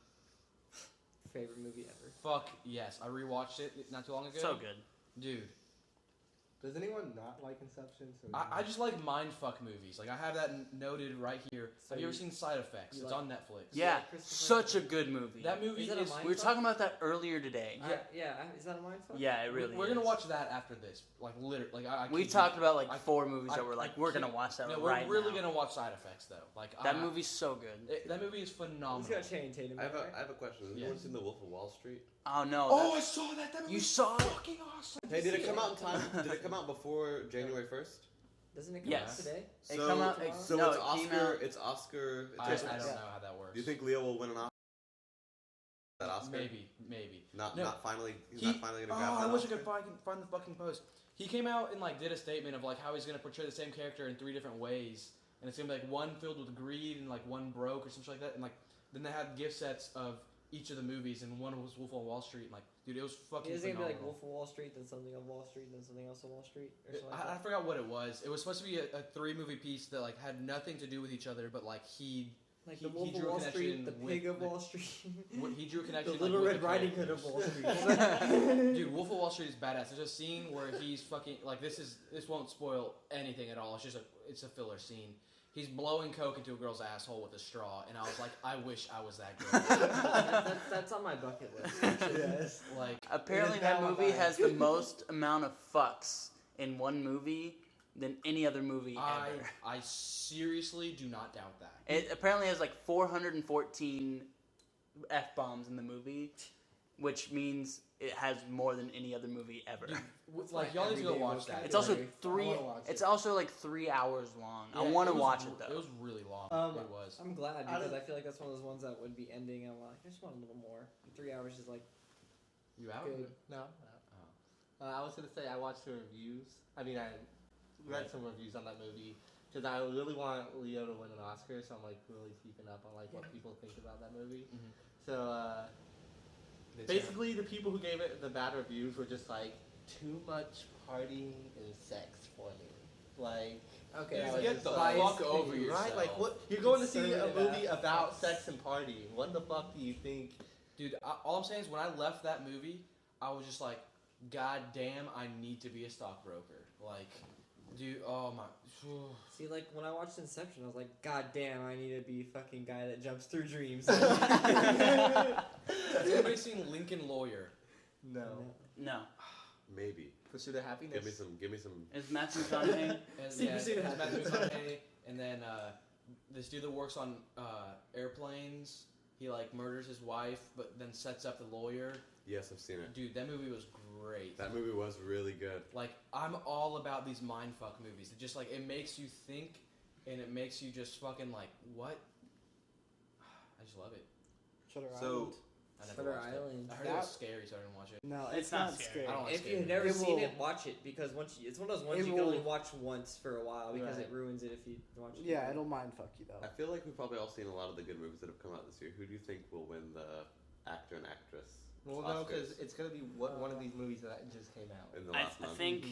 Favorite movie ever. fuck yes, I rewatched it not too long ago. So good. Dude. Does anyone not like Inception? So I just like mindfuck movies. I have that noted right here. So Have you ever you- seen Side Effects? you It's like- on Netflix. Yeah, Christopher such a good movie. That movie Is that a is. mind- We were talking about that earlier today. Is that a mindfuck? Yeah, it really We're is. gonna watch that after this. Literally. I We kid talked you. about I- 4 movies I- that we're I we're keep- gonna watch that No, right we're really now. gonna watch Side Effects though. That movie's so good. That movie is It's phenomenal. got Channing Tatum. I have right? a question. Has Yeah. anyone seen The Wolf of Wall Street? Oh no. Oh, that- I saw that. That movie You was saw it? fucking awesome. Hey, did it come out in time? Did it come out before January 1st? Doesn't it come Yes. out today? It come out. tomorrow? So no, it's it Oscar. came out. It's Oscar. I It's don't Yeah. know how that works. Do you think Leo will win an Oscar? That Oscar? Maybe. Not No. not finally. He's He- not finally gonna grab Oh, that I wish I Oscar? could find the fucking post. He came out and did a statement of how he's gonna portray the same character in 3 different ways, and it's gonna be one filled with greed and one broke or something like that, and then they had gift sets of each of the movies, and one was Wolf on Wall Street, and dude, it was fucking Is it gonna be phenomenal. Wolf of Wall Street, then something on Wall Street, then something else on Wall Street, or something like I that? forgot what it was. It was supposed to be a 3-movie piece that had nothing to do with each other, but he Like he- the Wolf he of drew a Wall connection Street, the with Pig of the- Wall Street, he drew a the connection. Little with Red the Riding Hood of characters. Wall Street. Dude, Wolf of Wall Street is badass. There's a scene where he's fucking this won't spoil anything at all. It's a filler scene. He's blowing coke into a girl's asshole with a straw, and I was like, I wish I was that girl. That's on my bucket list. Actually. Yes. Apparently, It is that now movie about- has the most amount of fucks in one movie than any other movie ever. I seriously do not doubt that. It apparently has 414 f bombs in the movie, which means it has more than any other movie ever. Dude, It's y'all need to go everyday watch that. It's also vocabulary. three. I wanna watch It's it. also 3 hours long. I Yeah, want to was watch r- it though. It was really long. It was. I'm glad Out because of- I feel like that's one of those ones that would be ending, and I'm like, I just want a little more. 3 hours is You out? good. No. I was gonna say I watched the reviews. I mean, I read some reviews on that movie because I really want Leo to win an Oscar, so I'm really keeping up on what people think about that movie. Mhm. So They basically, the people who gave it the bad reviews were just too much partying and sex for me. Okay, Yeah, so get just the biased fuck over opinion. yourself. right? What you're going to see a Conservative movie ass about fucks. sex and partying? What the fuck do you think? Dude, all I'm saying is when I left that movie, I was just like, God damn, I need to be a stockbroker. Dude, oh my. See, when I watched Inception, I was like, God damn, I need to be fucking guy that jumps through dreams. Has anybody seen Lincoln Lawyer? No. No, Maybe. Pursuit of Happiness. Give me some. it's Matthew McConaughey. And, See, yeah, Pursuit of it's Matthew Happiness. McConaughey, and then this dude that works on airplanes, he murders his wife, but then sets up the lawyer. Yes, I've seen it. Dude, that movie was great. That movie was really good. I'm all about these mindfuck movies. It just it makes you think, and it makes you just fucking what? I just love it. Shutter So- Island. I never Shutter watched it. Island. I heard it was scary, so I didn't watch it. No, It's it's, not not scary. scary. I don't like If scary you've never It seen will- it, watch it because once it's one of those ones It you can only will- watch once for a while because Right. it ruins it if you watch it. Yeah, it'll mind fuck you though. I feel like we've probably all seen a lot of the good movies that have come out this year. Who do you think will win the actor and actress Well, no, because Oscars it's gonna be one of these movies that just came out. in the I last month? think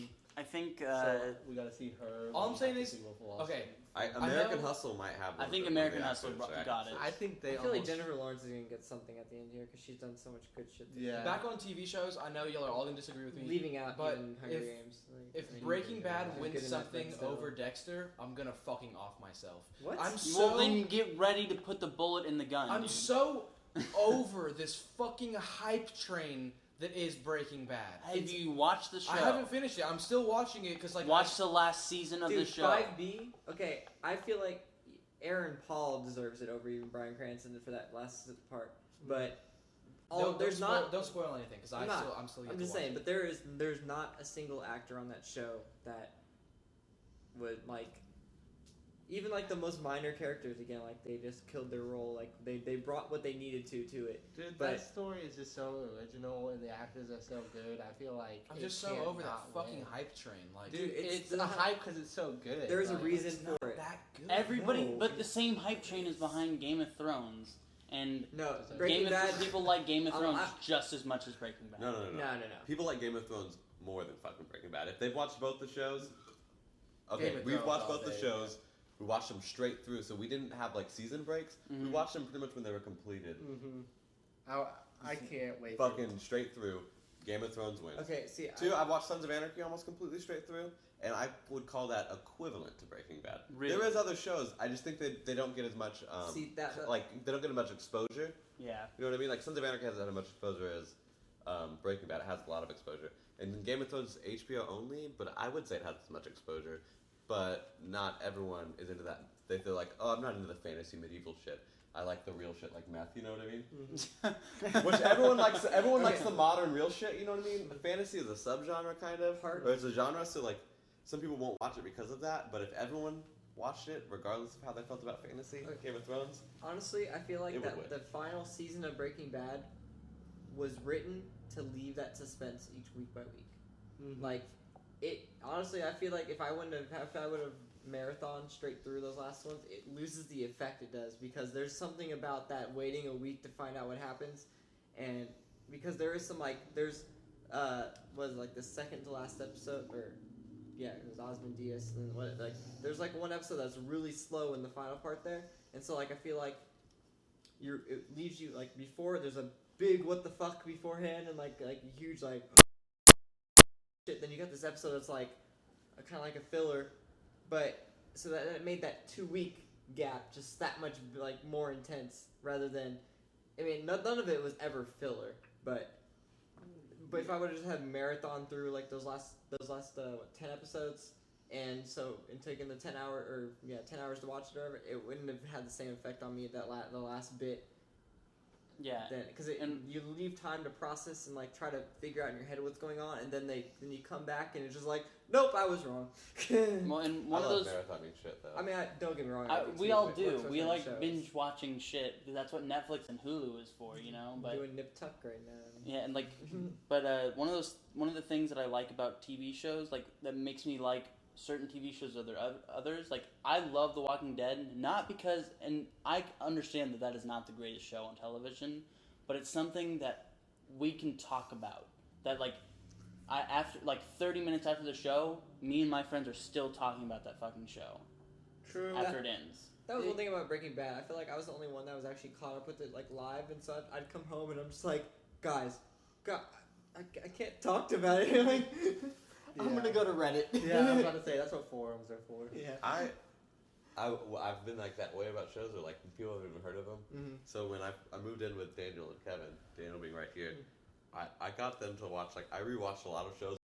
So we gotta see her. All I'm we saying have to is- see Wolf of Wall Okay, Street. American know- Hustle might have. I one think of the American actors Hustle or got it. I think they I feel like almost. Jennifer Lawrence is gonna get something at the end here because she's done so much good shit. this Yeah. back on TV shows, I know y'all are all gonna disagree with year. me. Leaving out But even Hunger if- Games. Like, If I mean, Breaking Bad it's wins good enough something for still. over Dexter, I'm gonna fucking off myself. What? I'm so Well, then get ready to put the bullet in the gun. I'm dude. so over this fucking hype train that is Breaking Bad. Have you watched the show? I haven't finished it. I'm still watching it because like Watch the last season of Dude, the show. 5B. Okay, I feel like Aaron Paul deserves it over even Bryan Cranston for that last part. But there's not. don't spoil anything because I'm not. I'm still. Yet I'm to just watch saying, it. but there's not a single actor on that show that would like. Even like the most minor characters again, like they just killed their role. Like they brought what they needed to it. Dude, but- that story is just so original, and the actors are so good. I feel like I'm it just so can't over that not fucking win. hype train. Like, Dude, It's the a hy- hype because it's so good. There's a like, reason it's not for it. that good. Everybody, No. but the same hype train is behind Game of Thrones, and No, Game Breaking Game of Bad. people like Game of Um, Thrones I- just as much as Breaking Bad. No. No. People like Game of Thrones more than fucking Breaking Bad. If they've watched both the shows, Game okay, of we've Thrones watched all both the day, shows. We watched them straight through, so we didn't have like season breaks. We Mhm. watched them pretty much when they were completed. I can't wait. Fucking straight through. Game of Thrones wins. Okay, see. Two, I've watched Sons of Anarchy almost completely straight through, and I would call that equivalent to Breaking Bad. Really? There is other shows. I just think they don't get as much See, that- like they don't get as much exposure. Yeah. You know what I mean? Like Sons of Anarchy hasn't had as much exposure as Breaking Bad. It has a lot of exposure. And Game of Thrones is HBO only, but I would say it has as much exposure. But not everyone is into that. They're like, oh, I'm not into the fantasy medieval shit. I like the real shit like meth, you know what I mean? Which everyone likes. Everyone likes the modern real shit, you know what I mean? The fantasy is a subgenre kind of, or it's a genre. So like, some people won't watch it because of that. But if everyone watched it, regardless of how they felt about fantasy, Game of Thrones, Honestly, I feel like It would win. the final season of Breaking Bad was written to leave that suspense each week by week. Like it. Honestly, I feel like if I would have marathon straight through those last ones, it loses the effect it does because there's something about that waiting a week to find out what happens, and because there is some was like the second to last episode or. Yeah, it was Osmond Diaz, and there's like one episode that's really slow in the final part there, and so like I feel like it leaves you like before there's a big what the fuck beforehand and like a huge like shit. Then you got this episode that's like kind of like a filler, but so that it made that 2-week gap just that much like more intense rather than, I mean none of it was ever filler, but if I would have just had marathon through like those last 10 episodes, and taken the 10 hours to watch it or whatever, it wouldn't have had the same effect on me the last bit. Yeah. Then because you leave time to process and like try to figure out in your head what's going on, and then you come back and it's just like, nope, I was wrong. Well, and I one of love those. marathoning shit though. I mean, don't get me wrong. We all do. We like binge watching shit. That's what Netflix and Hulu is for, you know. But doing nip tuck right now. yeah, and like, but one of the things that I like about TV shows, like that makes me like certain TV shows over others. Like I love The Walking Dead, not because, and I understand that is not the greatest show on television, but it's something that we can talk about. That like, after like 30 minutes after the show, me and my friends are still talking about that fucking show. True. After it ends. That was one thing about Breaking Bad. I feel like I was the only one that was actually caught up with it like live, and so I'd come home and I'm just like, guys, I can't talk about it. Like, I'm gonna go to Reddit. Yeah, I was about to say that's what forums are for. Yeah. I've been like that way about shows where like people have even heard of them. Mhm. So when I moved in with Daniel and Kevin, Daniel being right here, I got them to watch I rewatched a lot of shows.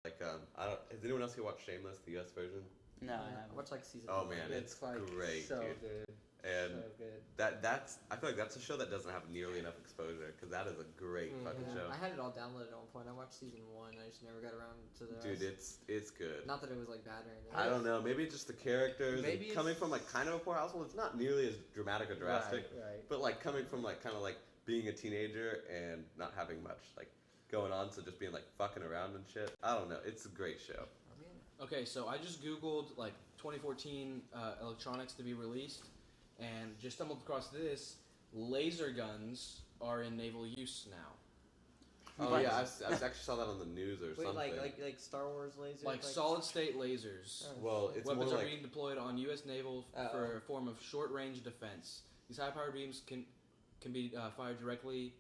Like has anyone else here watched Shameless, the US version? No, I I haven't. watched like season. Oh man, it's like great, so dude. good. And So good. that's I feel like that's a show that doesn't have nearly enough exposure because that is a great fucking show. I had it all downloaded at one point. I watched season 1. I just never got around to the Dude, rest. it's good. Not that it was like bad or anything. I don't know. Maybe just the characters. Maybe And coming from like kind of a poor household, it's not nearly as dramatic or drastic. Right. But like coming from like kind of like being a teenager and not having much like going on, so just being like fucking around and shit. I don't know. It's a great show. Okay, so I just Googled like 2014 electronics to be released, and just stumbled across this. Laser guns are in naval use now. Oh yeah, I actually saw that on the news or Wait, something. like Star Wars lasers? Like solid state lasers. Well, it's Weapons more are like being deployed on U.S. naval for a form of short-range defense. These high-powered beams can be fired directly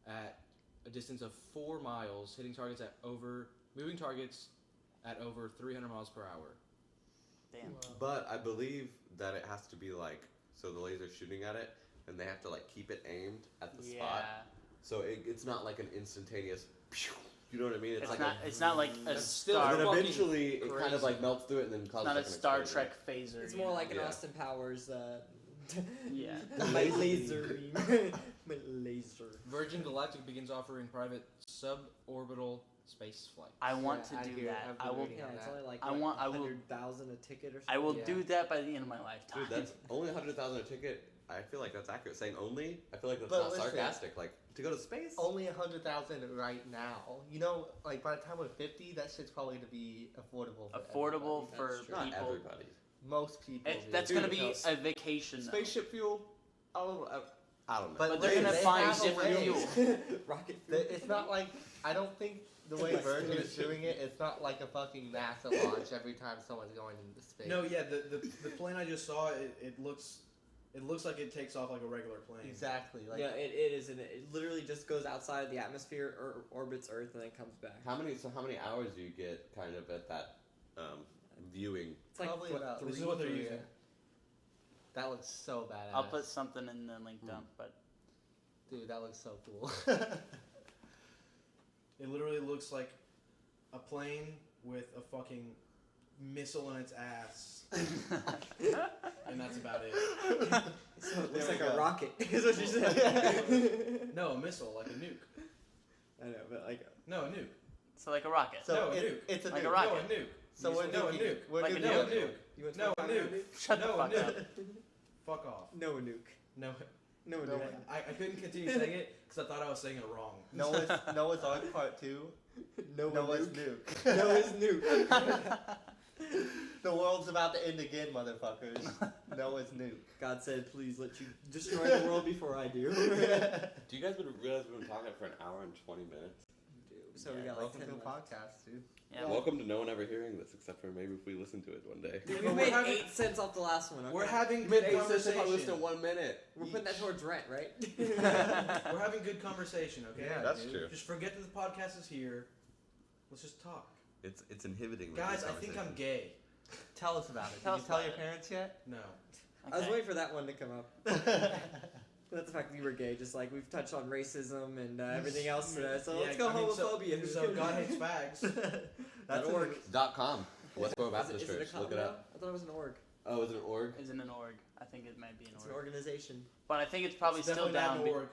at a distance of 4 miles, moving targets at over 300 miles per hour. Damn. But I believe that it has to be like, so the laser's shooting at it, and they have to like keep it aimed at the spot. So it's not like an instantaneous. Pew, you know what I mean? It's like not. It's not like a That's still Star. And then fucking eventually it kind crazy. of like melts through it, and then It's causes not like a an Star explosion. Trek phaser. It's you more know? like an Yeah. Austin Powers. Yeah. My laser beam. My laser. Virgin Galactic begins offering private suborbital space flight. I want Yeah, to I do hear it. that. I've been I will. reading on that. It's only like I want- I will- 100,000 a ticket or something. I will Yeah. do that by the end of my lifetime. Dude, that's only 100,000 a ticket. I feel like that's accurate. Saying only, I feel like that's But not listen. sarcastic. Like to go to space. Only 100,000 right now. You know, like by the time we're 50, that shit's probably to be affordable. Affordable everybody. for That's true. Not people. everybody. Most people. It, do. that's Dude, gonna be because a vacation. Though. Spaceship fuel. I don't know. But they're gonna find have a different way. fuel. Rocket fuel. It's not like I don't think the way Virgin is doing it. It's not like a fucking NASA launch every time someone's going into space. No, yeah, the plane I just saw, it looks like it takes off like a regular plane. Exactly. Like Yeah, it is, and it literally just goes outside of the atmosphere, or orbits Earth, and then comes back. How many hours do you get kind of at that viewing? It's like Probably what, about- This is 3 what they're or- using. that looks so badass. I'll put something in the link dump, but Dude, that looks so cool. It literally looks like a plane with a fucking missile in its ass, and that's about it. So it looks There like we a go. rocket, is what you said. No, a missile, like a nuke. I know, but like, No, a nuke. so like a rocket. So No, a it- nuke. it's a Like a nuke. rocket. No, a nuke. So we're no, a nuking. nuke. We're Like a nuking. No, a nuke. nuke. you went No, a 25 nuke. Shut no, the a fuck nuke. up. Fuck off. No a nuke. No, No a no. nuke. I couldn't continue saying it because I thought I was saying it wrong. Noah's Ark Part 2. Noah's Noah's nuke. nuke. Noah's nuke. The world's about to end again, motherfuckers. Noah's nuke. God said, please let you destroy the world before I do. Do you guys realize we've been talking for an hour and 20 minutes? So we got like Welcome 10 to the left. podcast, dude. Yeah. Welcome to no one ever hearing this, except for maybe if we listen to it one day. Dude, we But we're made having- 8 cents off the last one. Okay? We're having You made good 8 cents if I listen to conversation. 1 minute. We're putting that towards rent, right? We're having good conversation, okay? Yeah, That's dude. true. Just forget that the podcast is here. Let's just talk. It's inhibiting. Guys, I think I'm gay. Tell us about it. Tell Did us you tell about your it. parents yet? No. I was Okay. waiting for that one to come up. That's the fact that you were gay. Just like we've touched on racism and everything else today. So Yeah, let's go I mean, homophobia. So God hates fags. That's .org. an- .com. Westboro Baptist is it Church. a Look it com up. now? I thought it was an org. Oh, is it an org? Isn't an org. I think it might be an It's an org. organization. But I think it's probably It's still definitely not down. an org.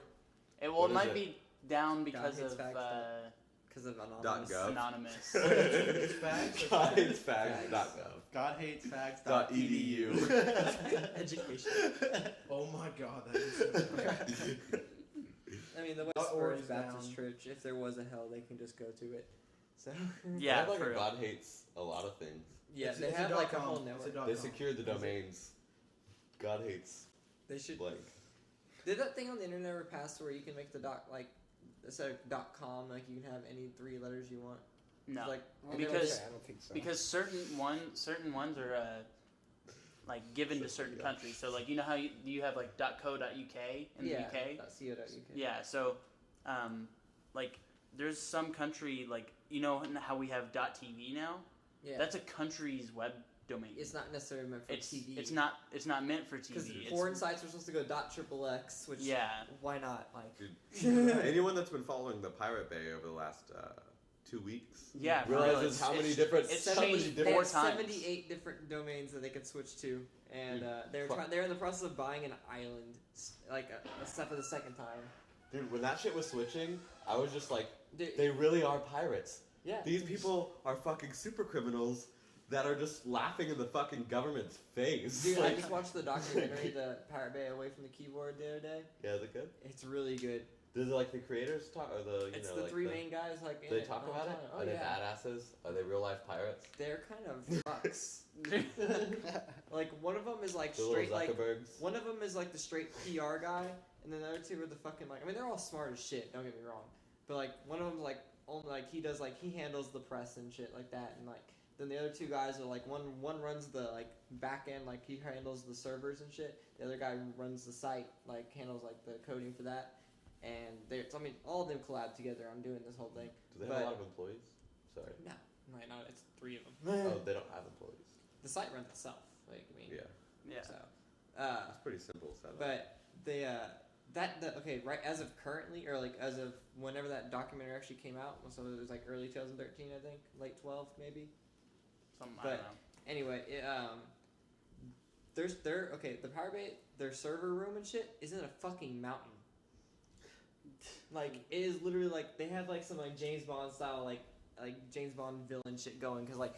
It What is might it? be down because hates of facts, Because of anonymous. .gov. anonymous. It's fags or God fags? hates fags.gov. God hates fags. .edu. Education. Oh my God, that is so bad. I mean, the .org Westboro is Baptist down. Church, if there was a hell, they can just go to it. So Yeah, I have like for a real. God hates a lot of things. yeah, It's- they it's have like a .com. whole It's network. .com. They secured the domains. God hates They should. blank. Did that thing on the internet ever pass where you can make the instead of .com, like you can have any 3 letters you want? No. Like Because- I don't think so. Because certain ones are like given to certain countries. So like you know how you have like .co.uk in the UK. .co.uk. Yeah. So like there's some country like you know how we have .tv now. Yeah. That's a country's web domain. It's not necessarily meant for It's TV. it's not meant for Because TV. foreign sites are supposed to go .xxx, which Yeah. why not? Like Anyone that's been following the Pirate Bay over the last 2 weeks Yeah. for real, realizes how many different it's how many changed they different four have times. 78 different domains that they could switch to, and Dude, they're in the process of buying an island, like except for the second time. Dude, when that shit was switching, I was just like, Dude, they really are pirates. yeah. These people are fucking super criminals that are just laughing in the fucking government's face. Dude, I Like, just watched the documentary, the Pirate Bay Away from the Keyboard, the other day. yeah, is it good? It's really good. Does like the creators talk, or the It's know, the like three main guys like in Do they it talk the whole about it? time. Oh Are they yeah, badasses? Are they real life pirates? they're kind of fucks. Like one of them is like The straight little like Zuckerbergs? one of them is like the straight PR guy, and then the other two are the fucking like. I mean, they're all smart as shit. Don't get me wrong, but like one of them's like only like he does like he handles the press and shit like that, and like then the other two guys are like one runs the like back end like he handles the servers and shit. The other guy runs the site like handles like the coding for that, and they're I mean all of them collab together on doing this whole thing. Do they have a lot of employees? Sorry. No, no, it's three of them. Oh, they don't have employees. The site runs itself. Like I mean, Yeah, Yeah. so. it's pretty simple setup. But they okay right as of currently or like as of whenever that documentary actually came out, so it was like early 2013 I think, late 12 maybe. Something, I But- don't know. Anyway, the Pirate Bay their server room and shit is in a fucking mountain. Like it is literally like they have like some like James Bond style like James Bond villain shit going because like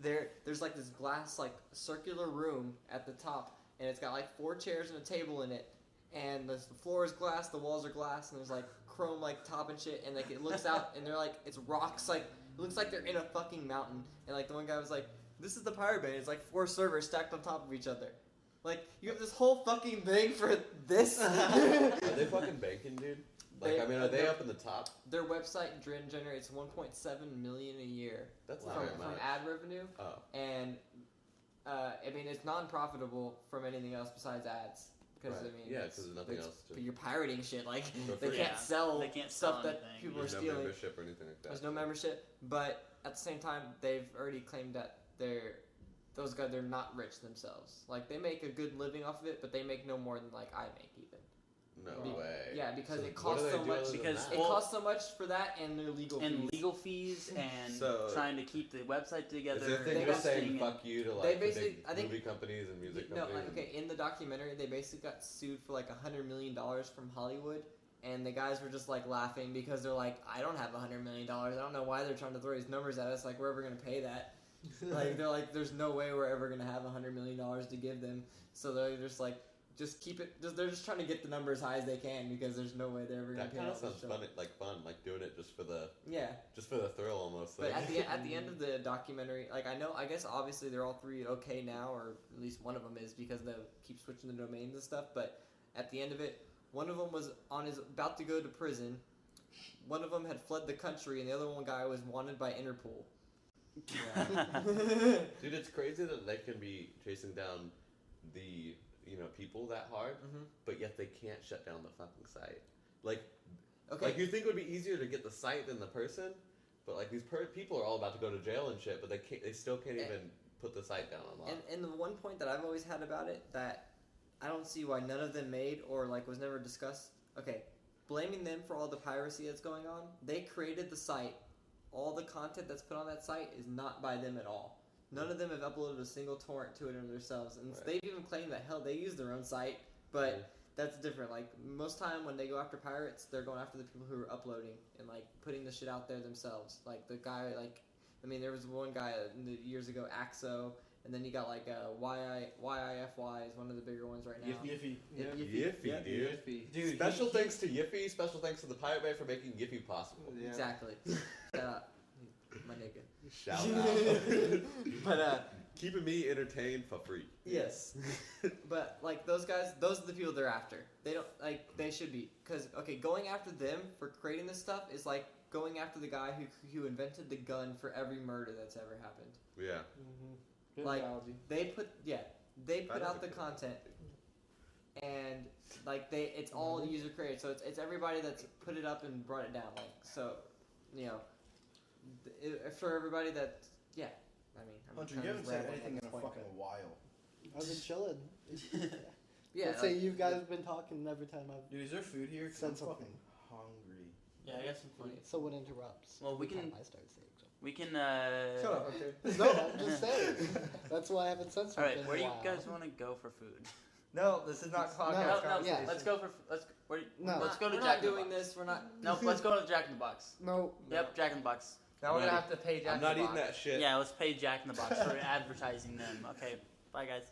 there's like this glass like circular room at the top and it's got like 4 chairs and a table in it and the floor is glass, the walls are glass, and there's like chrome like top and shit, and like it looks out and they're like it's rocks, like it looks like they're in a fucking mountain, and like the one guy was like, this is the Pirate Bay, it's like 4 servers stacked on top of each other. Like you have this whole fucking thing for this. Are they fucking banking, dude? Like, They- I mean, are they up in the top? Their website generates 1.7 million a year That's from, not very from much. ad revenue, Oh, and I mean it's non-profitable from anything else besides ads because right. I mean Yeah, it's- because there's nothing it's- else to. but you're pirating shit like For they free. can't Yeah, sell they can't stuff sell that anything. people There's are no stealing. membership or anything like that. There's no membership, but at the same time, they've already claimed that those guys they're not rich themselves. Like they make a good living off of it, but they make no more than like I make even. No Be- way. Yeah, because So it what do costs they so do much. other than Because that? It Well- costs so much for that and their legal And fees. legal fees and So- trying to keep the website together. Is their thing They just saying posting fuck you to They like the basically- big I think- movie companies and music No, companies? like, okay. In the documentary, they basically got sued for like $100 million from Hollywood, and the guys were just like laughing because they're like, I don't have $100 million. I don't know why they're trying to throw these numbers at us. Like we're ever gonna pay that. Like they're like, there's no way we're ever gonna have $100 million to give them. So they're just like, just keep it. They're just trying to get the number as high as they can because there's no way they're ever gonna That pay kind of off this sounds show. fun, like doing it just for the Yeah, thrill almost. but Like. at the end of the documentary, like I guess obviously they're all 3 okay now, or at least one of them is because they keep switching the domains and stuff. But at the end of it, one of them was about to go to prison. One of them had fled the country, and the other one guy was wanted by Interpol. Dude, it's crazy that they can be chasing down the people that hard, Mhm. but yet they can't shut down the fucking site. Like, Okay, like you think it would be easier to get the site than the person, but like these people are all about to go to jail and shit, but they still can't even put the site down on lock. and the one point that I've always had about it that I don't see why none of them made or like was never discussed. Okay, blaming them for all the piracy that's going on. They created the site. All the content that's put on that site is not by them at all. None of them have uploaded a single torrent to it themselves, and Right. they've even claimed that hell they use their own site, but Yeah. that's different. Like most time when they go after pirates, they're going after the people who are uploading and like putting the shit out there themselves. Like the guy, like I mean, there was one guy years ago, Axo, and then you got like YIFY is one of the bigger ones right now. Yiffy. Yiffy, dude. Dude, Special thanks to Yiffy. Special thanks to the Pirate Bay for making Yiffy possible. Yeah. Exactly. Shout out, my nigga. Shout out. But Keeping me entertained for free. yes. But like those guys, those are the people they're after. They don't like they should be because okay, going after them for creating this stuff is like going after the guy who invented the gun for every murder that's ever happened. Yeah. Good Like, analogy. They put That out is the a good content, and like it's all user created. So it's everybody that's put it up and brought it down. Like so, for everybody that I mean, I'm Hunter, kind you of haven't said rambling at anything in this a point, fucking but- while. I've been chilling. Yeah, Let's say like, you guys have been talking every time I've. Dude, is there food here? 'Cause Said I'm something. fucking hungry. Yeah, I got some food. Someone interrupts. Well, we every can- time I start saying something. We can. Shut up, Hunter. No, I'm just saying. That's why I haven't said All something. right, in a where do you while. guys want to go for food? No, this is not No, No, podcast. no, conversation. let's go for. No. Let's go to We're Jack not in the doing Box. this. We're not. No, let's go to Jack in the Box. No. Yep, Jack in the Box. Now we're gonna have to pay Jack I'm not in the eating Box. that shit. Yeah, let's pay Jack in the Box for advertising them. Okay, bye guys.